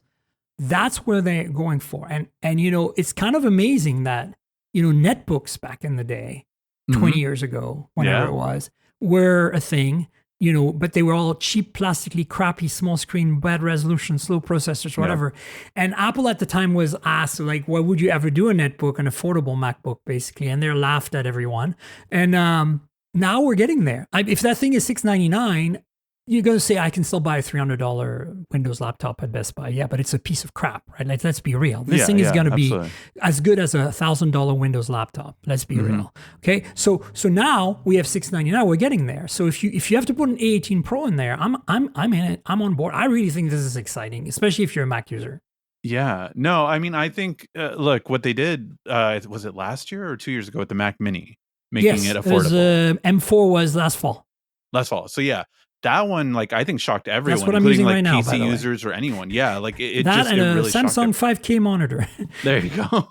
That's where they're going for. And it's kind of amazing that, netbooks back in the day, 20 years ago, whenever it was, were a thing, but they were all cheap, plastically crappy, small screen, bad resolution, slow processors, whatever. And Apple at the time was asked, like, why would you ever do a netbook, an affordable MacBook, basically? And they're laughed at everyone. And now we're getting there. If that thing is $699, you're going to say, I can still buy a $300 Windows laptop at Best Buy. Yeah, but it's a piece of crap, right? Like, let's be real. This thing is going to be as good as a $1,000 Windows laptop. Let's be real. Okay, so now we have $699. We're getting there. So if you have to put an A18 Pro in there, I'm in it. I'm on board. I really think this is exciting, especially if you're a Mac user. Yeah. No, I mean, I think, look, what they did, was it last year or 2 years ago with the Mac Mini, making it affordable? M4 was last fall. So yeah. That one, like, I think shocked everyone, that's what I'm including using like right now, PC users or anyone. Yeah, like it that just and it really a Samsung 5K monitor. There you go.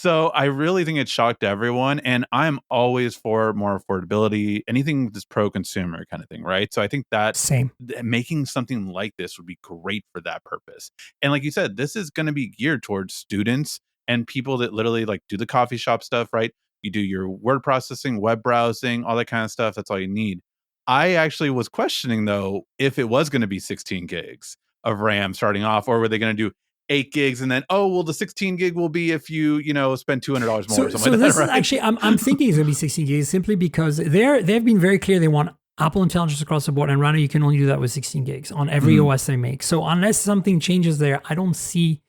So I really think it shocked everyone, and I'm always for more affordability, anything that's pro-consumer kind of thing, right? So I think that Same. making something like this would be great for that purpose. And like you said, this is going to be geared towards students and people that literally like do the coffee shop stuff, right? You do your word processing, web browsing, all that kind of stuff. That's all you need. I actually was questioning though if it was going to be 16 gigs of RAM starting off, or were they going to do 8 gigs and then the 16 gig will be if you spend $200 more or something So like this that, is right? actually I'm thinking it's gonna be 16 gigs simply because they've been very clear they want Apple Intelligence across the board, and right now you can only do that with 16 gigs on every OS they make. So unless something changes there, I don't see.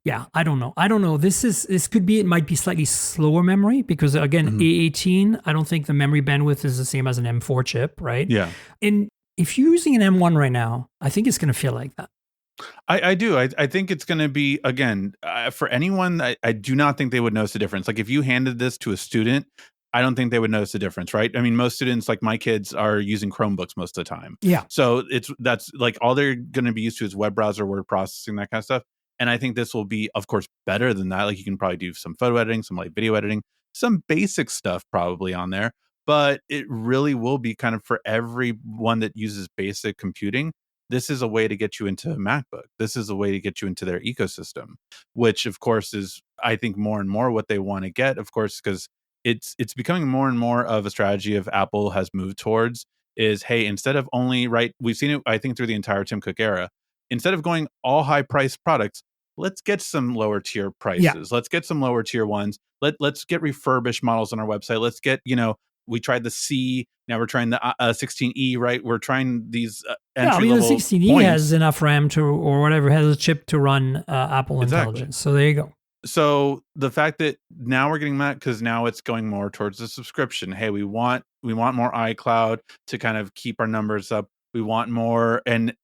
Yeah, I don't know. It might be slightly slower memory because again, A18, I don't think the memory bandwidth is the same as an M4 chip, right? Yeah. And if you're using an M1 right now, I think it's going to feel like that. I do. I think it's going to be, again, for anyone, I do not think they would notice the difference. Like if you handed this to a student, I don't think they would notice the difference, right? I mean, most students, like my kids, are using Chromebooks most of the time. Yeah. So that's like all they're going to be used to is web browser, word processing, that kind of stuff. And I think this will be, of course, better than that. Like you can probably do some photo editing, some like video editing, some basic stuff probably on there. But it really will be kind of for everyone that uses basic computing. This is a way to get you into a MacBook. This is a way to get you into their ecosystem, which of course is, I think, more and more what they want to get, of course, because it's becoming more and more of a strategy of Apple has moved towards is, hey, instead of only, right, we've seen it, I think, through the entire Tim Cook era, instead of going all high priced products, let's get some lower tier prices. Yeah. Let's get some lower tier ones. Let's get refurbished models on our website. Let's get, we tried the C. Now we're trying the 16E, right? We're trying these entry level. The 16E has enough RAM or whatever, has a chip to run Apple Intelligence. So there you go. So the fact that now we're getting that, because now it's going more towards the subscription. Hey, we want more iCloud to kind of keep our numbers up. We want more, and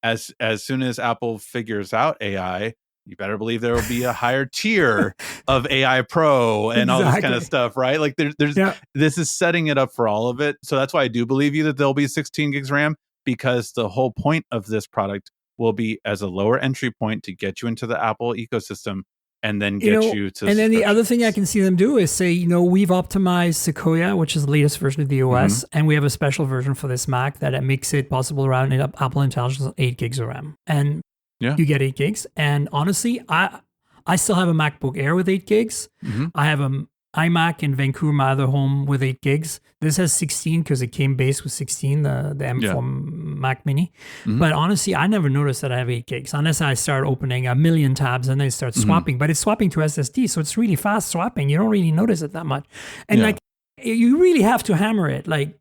as soon as Apple figures out AI, you better believe there will be a higher tier of AI Pro and all this kind of stuff, right? Like this is setting it up for all of it. So that's why I do believe you that there'll be 16 gigs RAM, because the whole point of this product will be as a lower entry point to get you into the Apple ecosystem and then get you to. And then the other thing I can see them do is say, we've optimized Sequoia, which is the latest version of the OS, and we have a special version for this Mac that makes it possible to run Apple Intelligence 8 gigs of RAM. And you get 8 gigs. And honestly, I still have a MacBook Air with 8 gigs. I have an iMac in Vancouver, my other home, with 8 gigs. This has 16 because it came base with 16, the M4 Mac Mini. But honestly, I never noticed that I have 8 gigs unless I start opening a million tabs and then start swapping. But it's swapping to SSD, so it's really fast swapping. You don't really notice it that much. And like, you really have to hammer it. Like,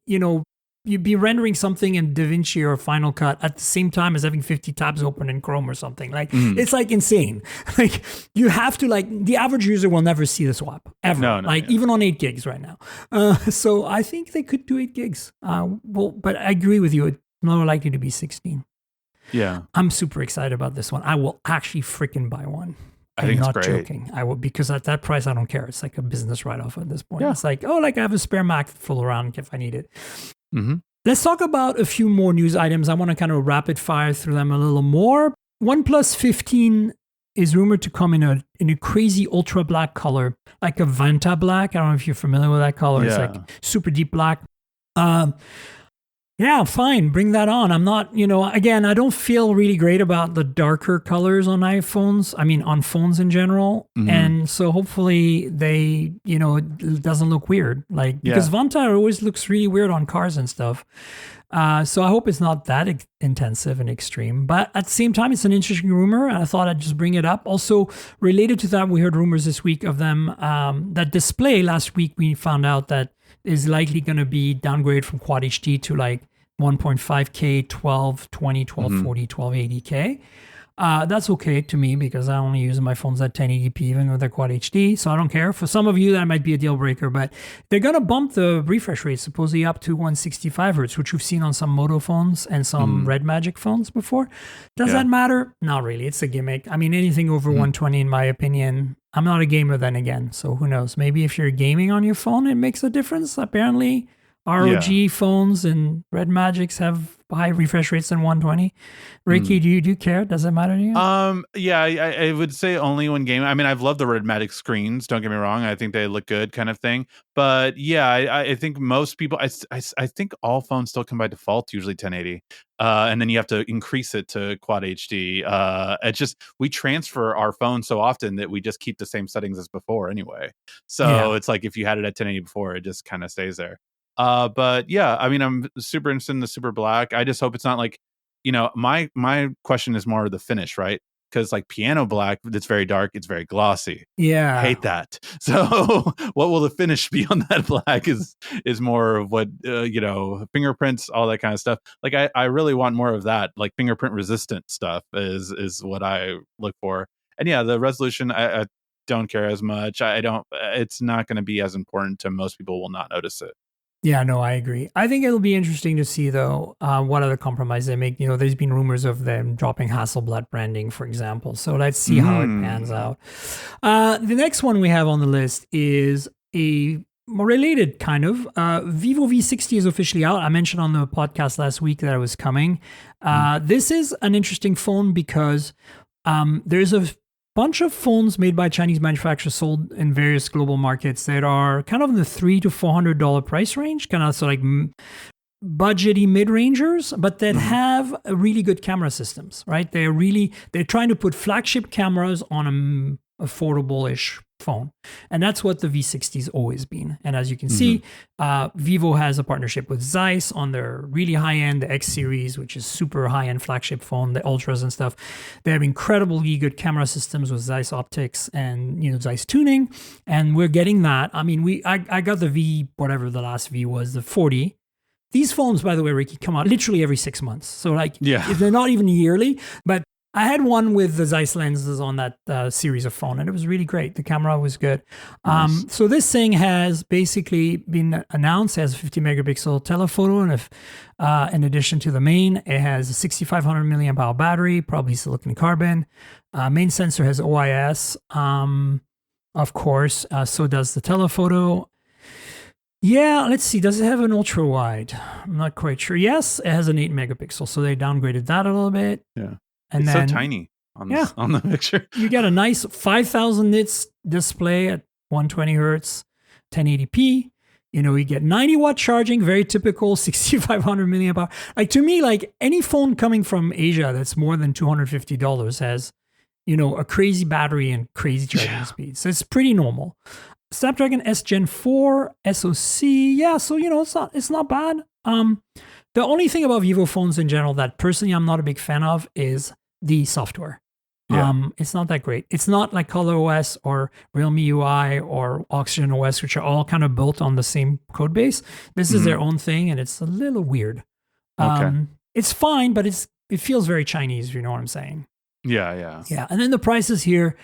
you'd be rendering something in DaVinci or Final Cut at the same time as having 50 tabs open in Chrome or something. Like, it's like insane. Like, you have to, like, the average user will never see the swap ever. Even on 8 gigs right now. So I think they could do 8 gigs. But I agree with you. It's more likely to be 16. Yeah. I'm super excited about this one. I will actually freaking buy one. I think I'm it's not great. joking. I will, because at that price, I don't care. It's like a business write-off at this point. It's like, I have a spare Mac to fool around if I need it. Let's talk about a few more news items. I want to kind of rapid fire through them a little more. OnePlus 15 is rumored to come in a crazy ultra black color, like a Vanta black. I don't know if you're familiar with that color. It's like super deep black. Yeah, fine. Bring that on. I'm not, again, I don't feel really great about the darker colors on iPhones. I mean, on phones in general. And so hopefully they, it doesn't look weird. Like, because Vanta always looks really weird on cars and stuff. So I hope it's not that intensive and extreme. But at the same time, it's an interesting rumor, and I thought I'd just bring it up. Also, related to that, we heard rumors this week of them. That display last week, we found out that is likely going to be downgraded from Quad HD to like 1.5K, 1220, 1240, 1280K. That's okay to me because I only use my phones at 1080p even with their Quad HD, so I don't care. For some of you, that might be a deal breaker, but they're going to bump the refresh rate supposedly up to 165 Hertz, which we've seen on some Moto phones and some Red Magic phones before. Does that matter? Not really. It's a gimmick. I mean, anything over 120, in my opinion. I'm not a gamer then again, so who knows? Maybe if you're gaming on your phone, it makes a difference. Apparently, ROG phones and Red Magics have high refresh rates than 120. Ricky, do you care? Does it matter to you? Yeah, I would say only when gaming. I mean, I've loved the Redmatic screens. Don't get me wrong. I think they look good, kind of thing. But yeah, I think most people. I think all phones still come by default, usually 1080, and then you have to increase it to Quad HD. It's just we transfer our phone so often that we just keep the same settings as before anyway. So it's like if you had it at 1080 before, it just kind of stays there. But yeah, I mean, I'm super interested in the super black. I just hope it's not like, my question is more of the finish, right? Because like piano black, that's very dark, it's very glossy. Yeah, Hate that. So what will the finish be on that black is more of what fingerprints, all that kind of stuff. Like I really want more of that, like fingerprint resistant stuff is what I look for. And yeah, the resolution, I don't care as much. It's not going to be as important to most people. Will not notice it. Yeah, no, I agree. I think it'll be interesting to see, though, what other compromise they make. There's been rumors of them dropping Hasselblad branding, for example. So let's see how it pans out. The next one we have on the list is a more related kind of. Vivo V60 is officially out. I mentioned on the podcast last week that it was coming. This is an interesting phone because there's a bunch of phones made by Chinese manufacturers sold in various global markets that are kind of in the $300 to $400 price range, kind of so like budgety mid-rangers, but that have really good camera systems, right? They're trying to put flagship cameras on an affordable-ish phone. And that's what the V60's always been. And as you can see, Vivo has a partnership with Zeiss on their really high-end X series, which is super high-end flagship phone, the Ultras and stuff. They have incredibly good camera systems with Zeiss optics and Zeiss tuning. And we're getting that. I mean, I got the V, whatever the last V was, the 40. These phones, by the way, Ricky, come out literally every 6 months. So they're not even yearly, but I had one with the Zeiss lenses on that series of phone, and it was really great. The camera was good. Nice. So this thing has basically been announced as a 50 megapixel telephoto, and in addition to the main, it has a 6,500 milliamp hour battery, probably silicon carbon. Main sensor has OIS, of course. So does the telephoto. Yeah, let's see. Does it have an ultra wide? I'm not quite sure. Yes, it has an 8 megapixel, so they downgraded that a little bit. Yeah. And it's so tiny on the picture. You get a nice 5,000 nits display at 120 hertz, 1080p. You get 90-watt charging, very typical, 6,500 milliamp hour. Like to me, like any phone coming from Asia that's more than $250 has, a crazy battery and crazy charging speed. So it's pretty normal. Snapdragon S Gen 4 SoC. Yeah, so it's not bad. The only thing about Vivo phones in general that personally I'm not a big fan of is the software. Yeah. It's not that great. It's not like ColorOS or Realme UI or Oxygen OS, which are all kind of built on the same code base. This is their own thing, and it's a little weird. It's fine, but it feels very Chinese, if you know what I'm saying. Yeah. Yeah, and then the prices here,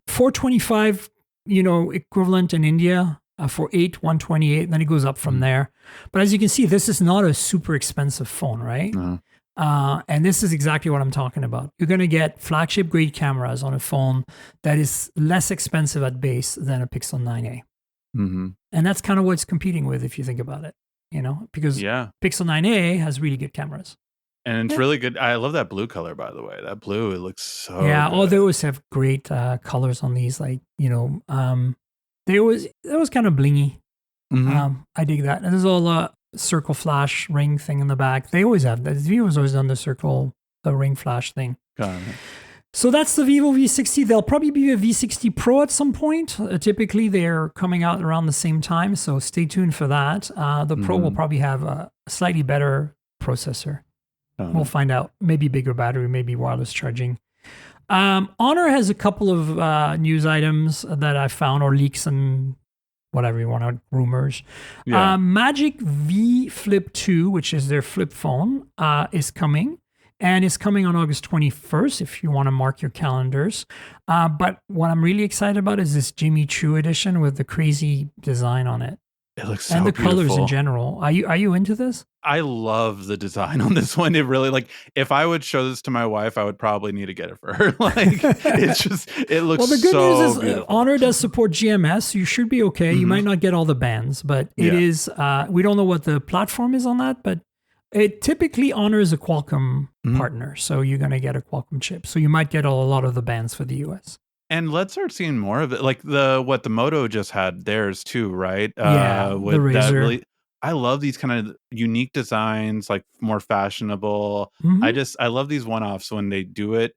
$425, equivalent in India. For 128, then it goes up from there. But as you can see, this is not a super expensive phone, right? And this is exactly what I'm talking about. You're going to get flagship grade cameras on a phone that is less expensive at base than a Pixel 9a. And that's kind of what it's competing with, if you think about it, because Pixel 9a has really good cameras. And it's really good. I love that blue color, by the way. That blue, it looks so good. They always have great colors on these, like, it was kind of blingy. I dig that. And there's a circle flash ring thing in the back. They always have that. Vivo's always done the ring flash thing. Got it. So that's the Vivo V60. There'll probably be a V60 Pro at some point. Typically, they're coming out around the same time, so stay tuned for that. The Pro will probably have a slightly better processor. We'll find out. Maybe bigger battery, maybe wireless charging. Honor has a couple of news items that I found, or leaks and whatever you want, rumors. Magic V Flip 2, which is their flip phone, is coming. And it's coming on August 21st if you want to mark your calendars. But what I'm really excited about is this Jimmy Choo edition with the crazy design on it. It looks so and the beautiful. Colors in general. Are you into this? I love the design on this one. It really, like, if I would show this to my wife, I would probably need to get it for her. Like, it's just, it looks so. Well, the good news is beautiful. Honor does support GMS, so you should be okay. You might not get all the bands, but it is. We don't know what the platform is on that, but It typically Honor is a Qualcomm partner, so you're going to get a Qualcomm chip. So you might get a lot of the bands for the US. And let's start seeing more of it. Like what the Moto just had theirs too, right? Yeah, With the that Razer. I love these kind of unique designs, like more fashionable. I love these one-offs when they do it.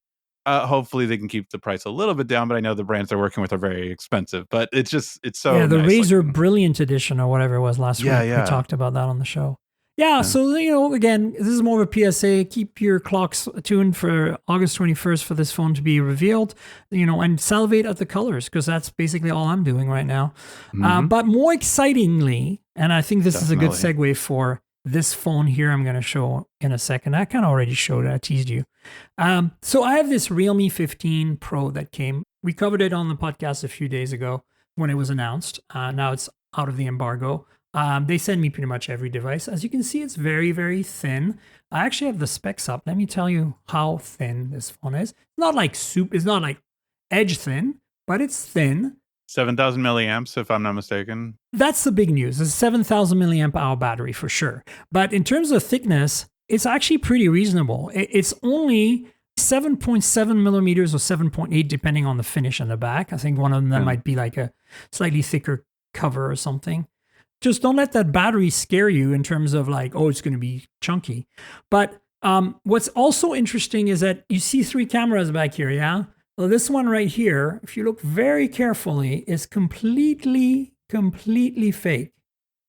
Hopefully they can keep the price a little bit down, but I know the brands they're working with are very expensive. But it's so the nice Razer looking. Brilliant Edition or whatever it was last week. We talked about that on the show. Yeah, so, again, this is more of a PSA. Keep your clocks tuned for August 21st for this phone to be revealed, and salivate at the colors, because that's basically all I'm doing right now. But more excitingly, and I think this is a good segue for this phone here I'm going to show in a second. I kind of already showed it. I teased you. So I have this Realme 15 Pro that came. We covered it on the podcast a few days ago when it was announced. Now it's out of the embargo. They send me pretty much every device. As you can see, it's very, very thin. I actually have the specs up. Let me tell you how thin this phone is. It's not like edge thin, but it's thin. 7,000 milliamps, if I'm not mistaken. That's the big news. It's a 7,000 milliamp hour battery for sure. But in terms of thickness, it's actually pretty reasonable. It's only 7.7 millimeters or 7.8, depending on the finish on the back. I think one of them might be like a slightly thicker cover or something. Just don't let that battery scare you in terms of like, oh, it's going to be chunky. But what's also interesting is that you see 3 cameras back here, yeah? Well, this one right here, if you look very carefully, is completely fake.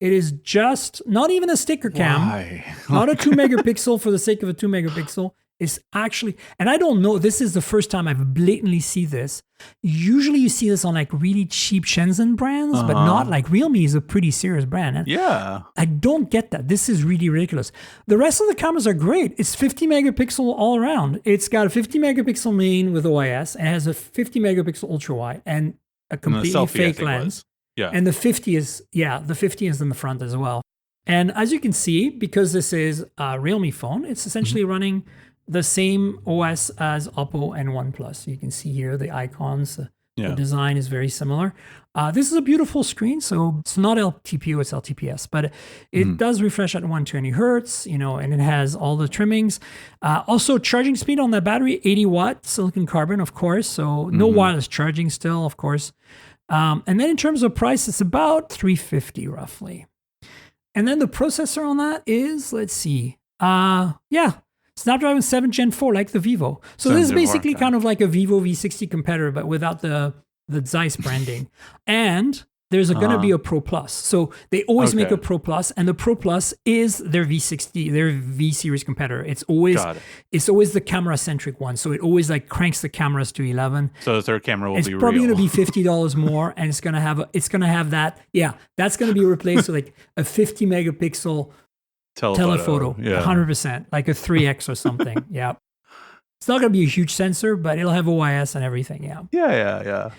It is just not even a sticker cam. Why? Not a 2 megapixel for the sake of a 2 megapixel. It's actually, and I don't know, this is the first time I've blatantly see this. Usually you see this on like really cheap Shenzhen brands, but not like Realme is a pretty serious brand. And I don't get that. This is really ridiculous. The rest of the cameras are great. It's 50 megapixel all around. It's got a 50 megapixel main with OIS and has a 50 megapixel ultra wide and a completely fake lens. Yeah. And the 50 is in the front as well. And as you can see, because this is a Realme phone, it's essentially running the same OS as Oppo and OnePlus. You can see here the icons. The design is very similar. This is a beautiful screen, so it's not LTPO, it's LTPS, but it does refresh at 120 hertz, and it has all the trimmings. Also, charging speed on that battery, 80 watt silicon carbon, of course, so no wireless charging still, of course. And then in terms of price, it's about $350 roughly. And then the processor on that is, let's see, Snapdragon 7 Gen 4, like the Vivo. So this is basically kind of like a Vivo V60 competitor, but without the Zeiss branding. And there's going to be a Pro Plus. So they always make a Pro Plus, and the Pro Plus is their V60, their V series competitor. It's always the camera-centric one. So it always like cranks the cameras to 11. So the third camera will be real. It's probably going to be $50 more, and it's going to have that. Yeah, that's going to be replaced with like a 50 megapixel telephoto, 100%, like a 3X or something. Yeah. It's not going to be a huge sensor, but it'll have OIS and everything. Yeah.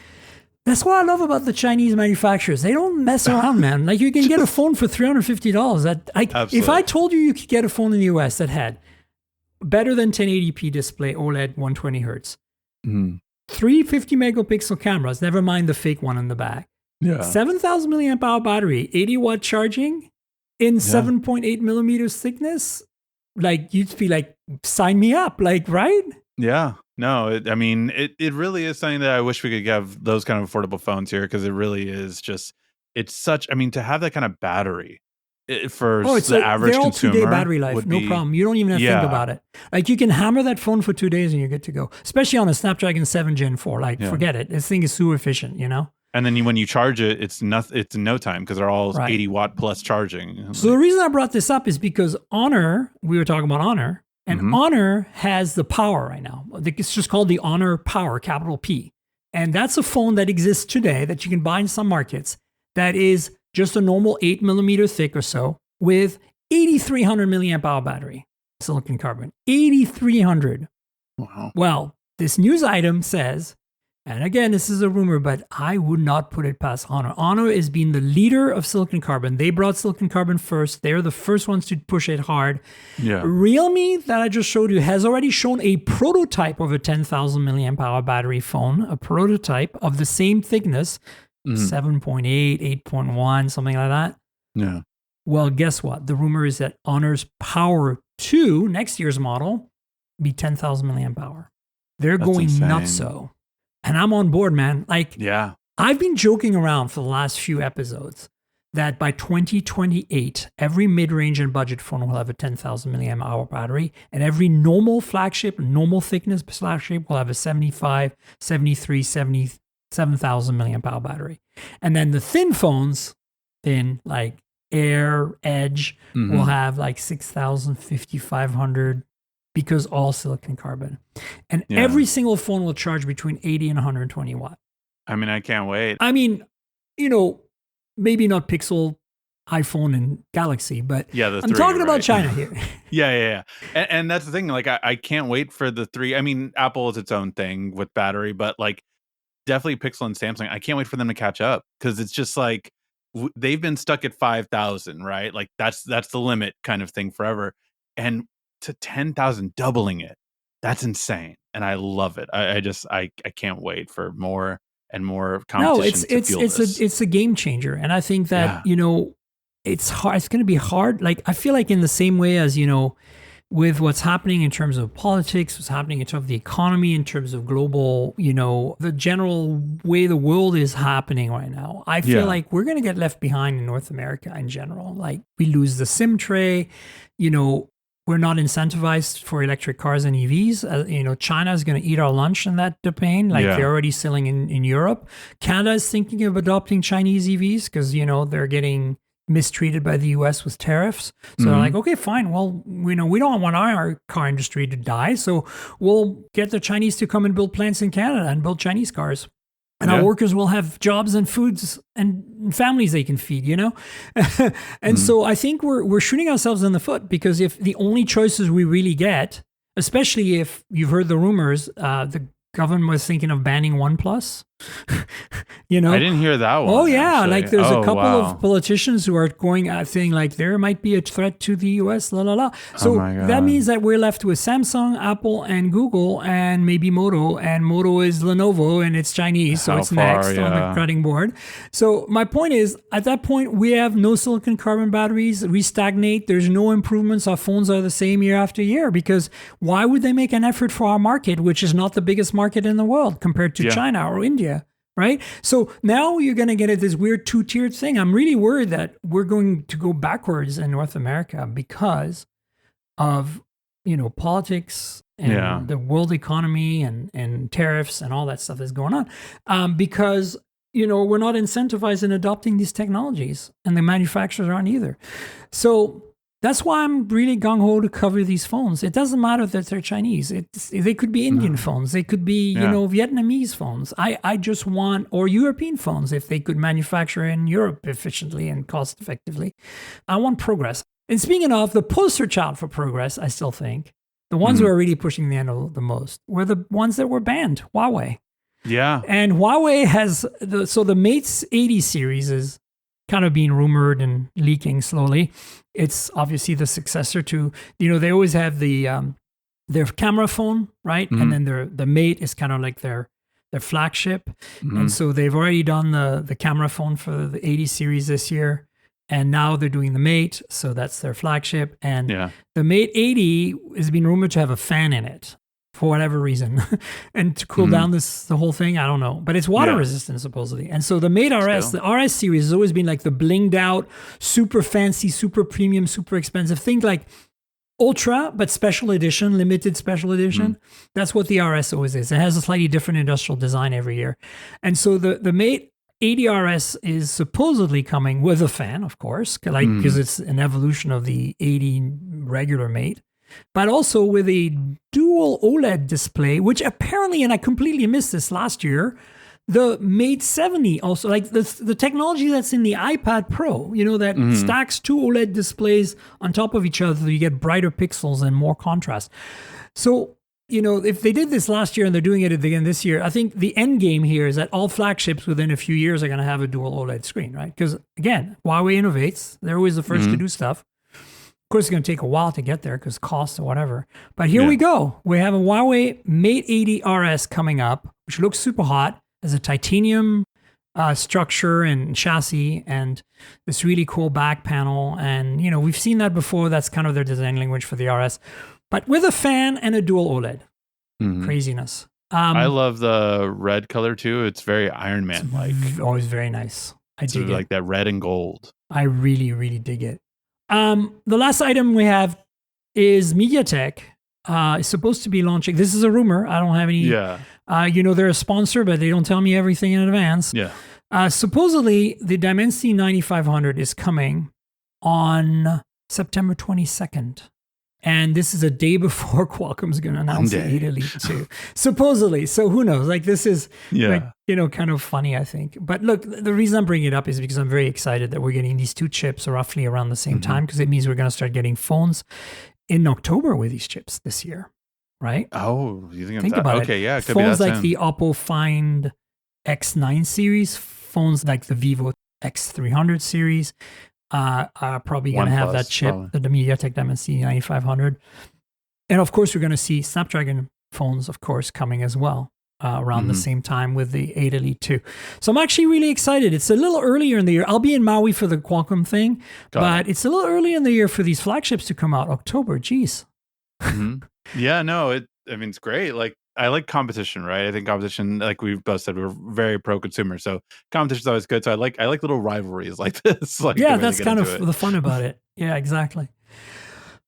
That's what I love about the Chinese manufacturers. They don't mess around, man. Like, you can get a phone for $350. If I told you could get a phone in the US that had better than 1080p display, OLED, 120 hertz, 350 megapixel cameras, never mind the fake one in the back, 7,000 milliamp hour battery, 80 watt charging in 7.8 millimeters thickness, like, you'd be like, sign me up, like, right? Yeah. No, it really is something that I wish we could have those kind of affordable phones here, because it really is just, it's such, to have that kind of battery for the average they're all consumer. 2-day battery life, no problem. You don't even have to think about it. Like, you can hammer that phone for 2 days and you're good to go, especially on a Snapdragon 7 Gen 4. Like, forget it. This thing is super efficient, And then when you charge it, it's in no time, because they're all 80 watt plus charging. So the reason I brought this up is because Honor, we were talking about Honor, and Honor has the Power right now. It's just called the Honor Power, capital P. And that's a phone that exists today that you can buy in some markets that is just a normal 8 millimeter thick or so with 8,300 milliamp hour battery, silicon carbon. 8,300. Wow. Well, this news item says, and again, this is a rumor, but I would not put it past Honor. Honor has been the leader of silicon carbon. They brought silicon carbon first. They're the first ones to push it hard. Yeah. Realme, that I just showed you, has already shown a prototype of a 10,000 milliamp hour battery phone, a prototype of the same thickness, 7.8, 8.1, something like that. Yeah. Well, guess what? The rumor is that Honor's Power 2, next year's model, be 10,000 milliamp hour. They're That's going insane. nuts so. And I'm on board, man. Like, Yeah. I've been joking around for the last few episodes that by 2028, every mid-range and budget phone will have a 10,000 milliamp hour battery, and every normal flagship, normal thickness flagship will have a 75, 73, 77,000 milliamp hour battery. And then the thin phones, like Air, Edge, will have like 6,000, 5,500, because all silicon carbon. And every single phone will charge between 80 and 120 watt. I mean, I can't wait. I mean, maybe not Pixel, iPhone, and Galaxy, but I'm talking about China here. Yeah. And that's the thing. Like, I can't wait for the 3. I mean, Apple is its own thing with battery, but like definitely Pixel and Samsung. I can't wait for them to catch up, because it's just like they've been stuck at 5,000, right? Like that's the limit kind of thing forever. And to 10,000, doubling it, that's insane. And I love it. I can't wait for more and more competition. It's a game changer. And I think that, it's hard. It's going to be hard. Like, I feel like in the same way as, with what's happening in terms of politics, what's happening in terms of the economy, in terms of global, the general way the world is happening right now, I feel like we're going to get left behind in North America in general. Like, we lose the SIM tray, we're not incentivized for electric cars and EVs. China is going to eat our lunch in that domain. Like, they're already selling in Europe. Canada is thinking of adopting Chinese EVs because, they're getting mistreated by the US with tariffs. So they're like, okay, fine. Well, we don't want our car industry to die. So we'll get the Chinese to come and build plants in Canada and build Chinese cars. And our workers will have jobs and foods and families they can feed, And so I think we're shooting ourselves in the foot, because if the only choices we really get, especially if you've heard the rumors, the government was thinking of banning OnePlus. I didn't hear that one. Oh yeah, actually. like there's a couple of politicians who are going saying like there might be a threat to the US, So that means that we're left with Samsung, Apple, and Google, and maybe Moto. And Moto is Lenovo, and it's Chinese, so it's next on the cutting board. So my point is, at that point, we have no silicon carbon batteries. We stagnate. There's no improvements. Our phones are the same year after year, because why would they make an effort for our market, which is not the biggest market in the world compared to China or India? Right? So now you're going to get this weird two-tiered thing. I'm really worried that we're going to go backwards in North America because of, politics and the world economy and tariffs and all that stuff that's going on. Because, we're not incentivized in adopting these technologies, and the manufacturers aren't either. So that's why I'm really gung-ho to cover these phones. It doesn't matter that they're Chinese. They could be Indian phones. They could be, Vietnamese phones. I just want, or European phones, if they could manufacture in Europe efficiently and cost effectively. I want progress. And speaking of, the poster child for progress, I still think, the ones who are really pushing the envelope the most were the ones that were banned, Huawei. Yeah. And Huawei has, the Mate 80 series is kind of being rumored and leaking slowly. It's obviously the successor to, they always have their camera phone, right? And then the Mate is kind of like their flagship. And so they've already done the camera phone for the 80 series this year. And now they're doing the Mate. So that's their flagship. And the Mate 80 has been rumored to have a fan in it, for whatever reason, and to cool down the whole thing, I don't know. But it's water resistant, supposedly. And so the Mate RS, the RS series, has always been like the blinged out, super fancy, super premium, super expensive. Think like Ultra, but special edition, limited special edition. That's what the RS always is. It has a slightly different industrial design every year. And so the Mate 80 RS is supposedly coming with a fan, of course, because it's an evolution of the 80 regular Mate, but also with a dual OLED display, which apparently, and I completely missed this last year, the Mate 70 also, like the technology that's in the iPad Pro, that stacks two OLED displays on top of each other, so you get brighter pixels and more contrast. So, if they did this last year and they're doing it again this year, I think the end game here is that all flagships within a few years are going to have a dual OLED screen, right? Because again, Huawei innovates. They're always the first to do stuff. Of course, it's going to take a while to get there because cost or whatever. But here we go. We have a Huawei Mate 80 RS coming up, which looks super hot. As a titanium structure and chassis and this really cool back panel. And, we've seen that before. That's kind of their design language for the RS. But with a fan and a dual OLED. Mm-hmm. Craziness. I love the red color too. It's very Iron Man-like. Always very nice. I dig it. Like that red and gold. I really, really dig it. The last item we have is MediaTek. It's supposed to be launching. This is a rumor. I don't have any. Yeah. They're a sponsor, but they don't tell me everything in advance. Yeah. Supposedly, the Dimensity 9500 is coming on September 22nd. And this is a day before Qualcomm's going to announce the 8 Elite 2. Supposedly. So who knows? Like, this is, kind of funny, I think. But look, the reason I'm bringing it up is because I'm very excited that we're getting these two chips roughly around the same time, because it means we're going to start getting phones in October with these chips this year, right? Oh, you think about it. Okay, yeah. It could phones be that like soon. the Oppo Find X9 series, phones like the Vivo X300 series, are probably going to have that chip, the MediaTek Dimensity 9500. And of course, we're going to see Snapdragon phones, of course, coming as well around the same time with the 8 Elite 2. So I'm actually really excited. It's a little earlier in the year. I'll be in Maui for the Qualcomm thing, but it's a little early in the year for these flagships to come out. October, geez. Yeah, no, it's great. Like, I like competition, right? I think competition, like we've both said, we're very pro-consumer, so competition's always good. So I like little rivalries like this. Like, yeah, that's kind of the fun about it. Yeah, exactly.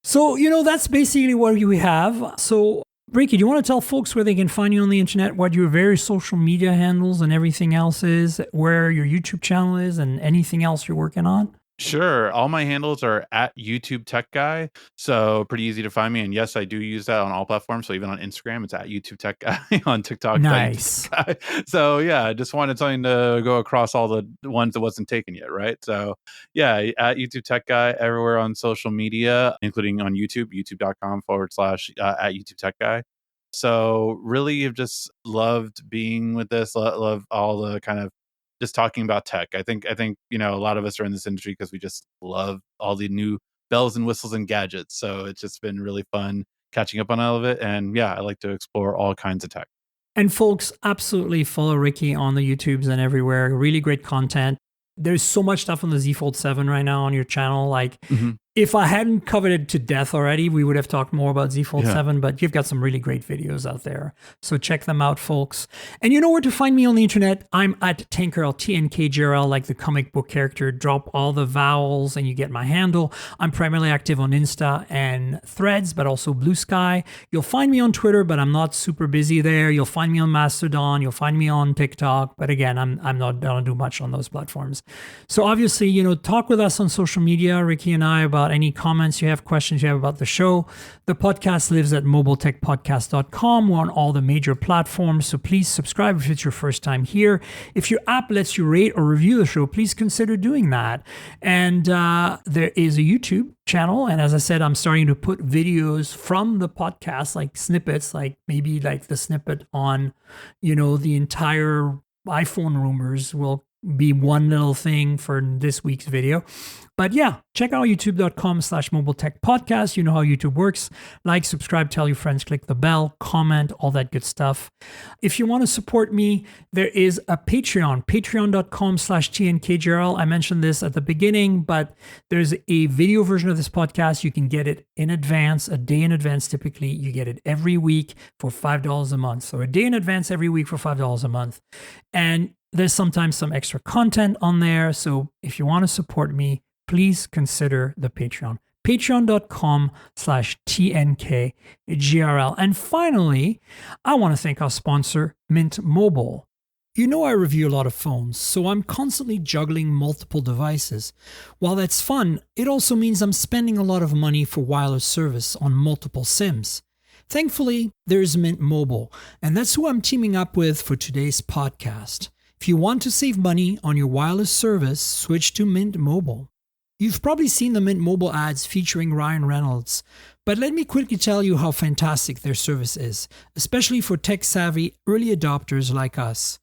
So, that's basically what we have. So, Ricky, do you want to tell folks where they can find you on the internet, what your various social media handles and everything else is, where your YouTube channel is, and anything else you're working on? Sure. All my handles are at YouTube Tech Guy. So pretty easy to find me. And yes, I do use that on all platforms. So even on Instagram, it's at YouTube Tech Guy. On TikTok, nice. Guy. So yeah, I just wanted something to go across all the ones that wasn't taken yet, right? So yeah, at YouTube Tech Guy, everywhere on social media, including on YouTube, youtube.com/ at YouTube Tech Guy. So really have just loved being with this, love all the kind of just talking about tech. I think a lot of us are in this industry because we just love all the new bells and whistles and gadgets. So it's just been really fun catching up on all of it. And yeah, I like to explore all kinds of tech. And folks, absolutely follow Ricky on the YouTubes and everywhere. Really great content. There's so much stuff on the Z Fold 7 right now on your channel. Like, if I hadn't covered it to death already, we would have talked more about Z Fold 7, but you've got some really great videos out there. So check them out, folks. And you know where to find me on the internet. I'm at Tankerl, TNKGRL, like the comic book character. Drop all the vowels and you get my handle. I'm primarily active on Insta and Threads, but also Blue Sky. You'll find me on Twitter, but I'm not super busy there. You'll find me on Mastodon. You'll find me on TikTok. But again, I don't do much on those platforms. So obviously, talk with us on social media, Ricky and I, about any comments you have, questions you have about the show. The podcast lives at mobiletechpodcast.com. We're on all the major platforms, so please subscribe if it's your first time here. If your app lets you rate or review the show, please consider doing that. And there is a YouTube channel, and as I said, I'm starting to put videos from the podcast, like snippets, like maybe like the snippet on, the entire iPhone rumors will be one little thing for this week's video. But yeah, check out youtube.com/mobiletechpodcast. You know how YouTube works. Like, subscribe, tell your friends, click the bell, comment, all that good stuff. If you want to support me, there is a Patreon, patreon.com/TNKGRL. I mentioned this at the beginning, but there's a video version of this podcast. You can get it in advance, a day in advance typically. You get it every week for $5 a month. So a day in advance every week for $5 a month. And there's sometimes some extra content on there. So if you want to support me, please consider the Patreon. Patreon.com/TNKGRL. And finally, I want to thank our sponsor, Mint Mobile. You know I review a lot of phones, so I'm constantly juggling multiple devices. While that's fun, it also means I'm spending a lot of money for wireless service on multiple SIMs. Thankfully, there's Mint Mobile, and that's who I'm teaming up with for today's podcast. If you want to save money on your wireless service, switch to Mint Mobile. You've probably seen the Mint Mobile ads featuring Ryan Reynolds, but let me quickly tell you how fantastic their service is, especially for tech-savvy early adopters like us.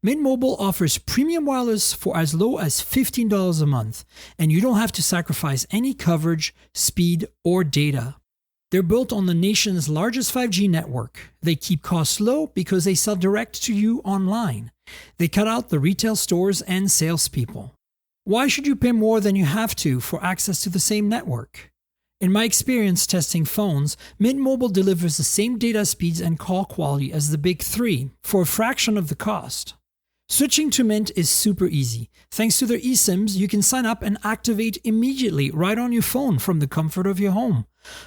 Mint Mobile offers premium wireless for as low as $15 a month, and you don't have to sacrifice any coverage, speed, or data. They're built on the nation's largest 5G network. They keep costs low because they sell direct to you online. They cut out the retail stores and salespeople. Why should you pay more than you have to for access to the same network? In my experience testing phones, Mint Mobile delivers the same data speeds and call quality as the big three for a fraction of the cost. Switching to Mint is super easy. Thanks to their eSIMs, you can sign up and activate immediately right on your phone from the comfort of your home.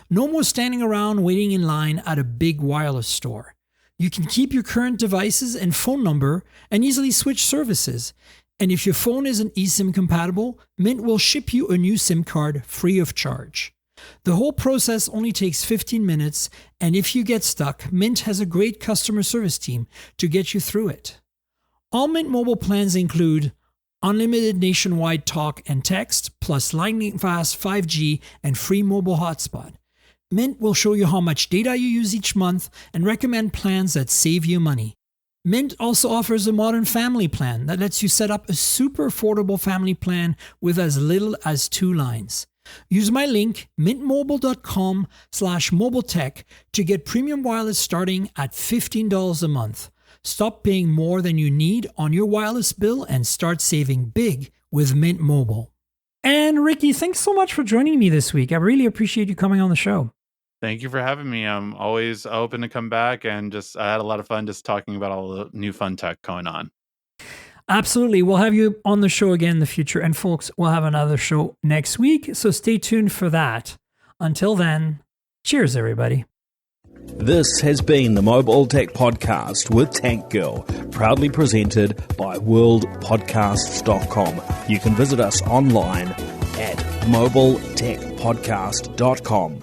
No more standing around waiting in line at a big wireless store. You can keep your current devices and phone number and easily switch services. And if your phone isn't eSIM compatible, Mint will ship you a new SIM card free of charge. The whole process only takes 15 minutes, and if you get stuck, Mint has a great customer service team to get you through it. All Mint Mobile plans include unlimited nationwide talk and text, plus lightning-fast 5G and free mobile hotspot. Mint will show you how much data you use each month and recommend plans that save you money. Mint also offers a modern family plan that lets you set up a super affordable family plan with as little as 2 lines. Use my link, mintmobile.com/mobiletech, to get premium wireless starting at $15 a month. Stop paying more than you need on your wireless bill and start saving big with Mint Mobile. And Ricky, thanks so much for joining me this week. I really appreciate you coming on the show. Thank you for having me. I'm always open to come back, and I had a lot of fun just talking about all the new fun tech going on. Absolutely. We'll have you on the show again in the future. And folks, we'll have another show next week, so stay tuned for that. Until then, cheers, everybody. This has been the Mobile Tech Podcast with Tank Girl, proudly presented by worldpodcasts.com. You can visit us online at mobiletechpodcast.com.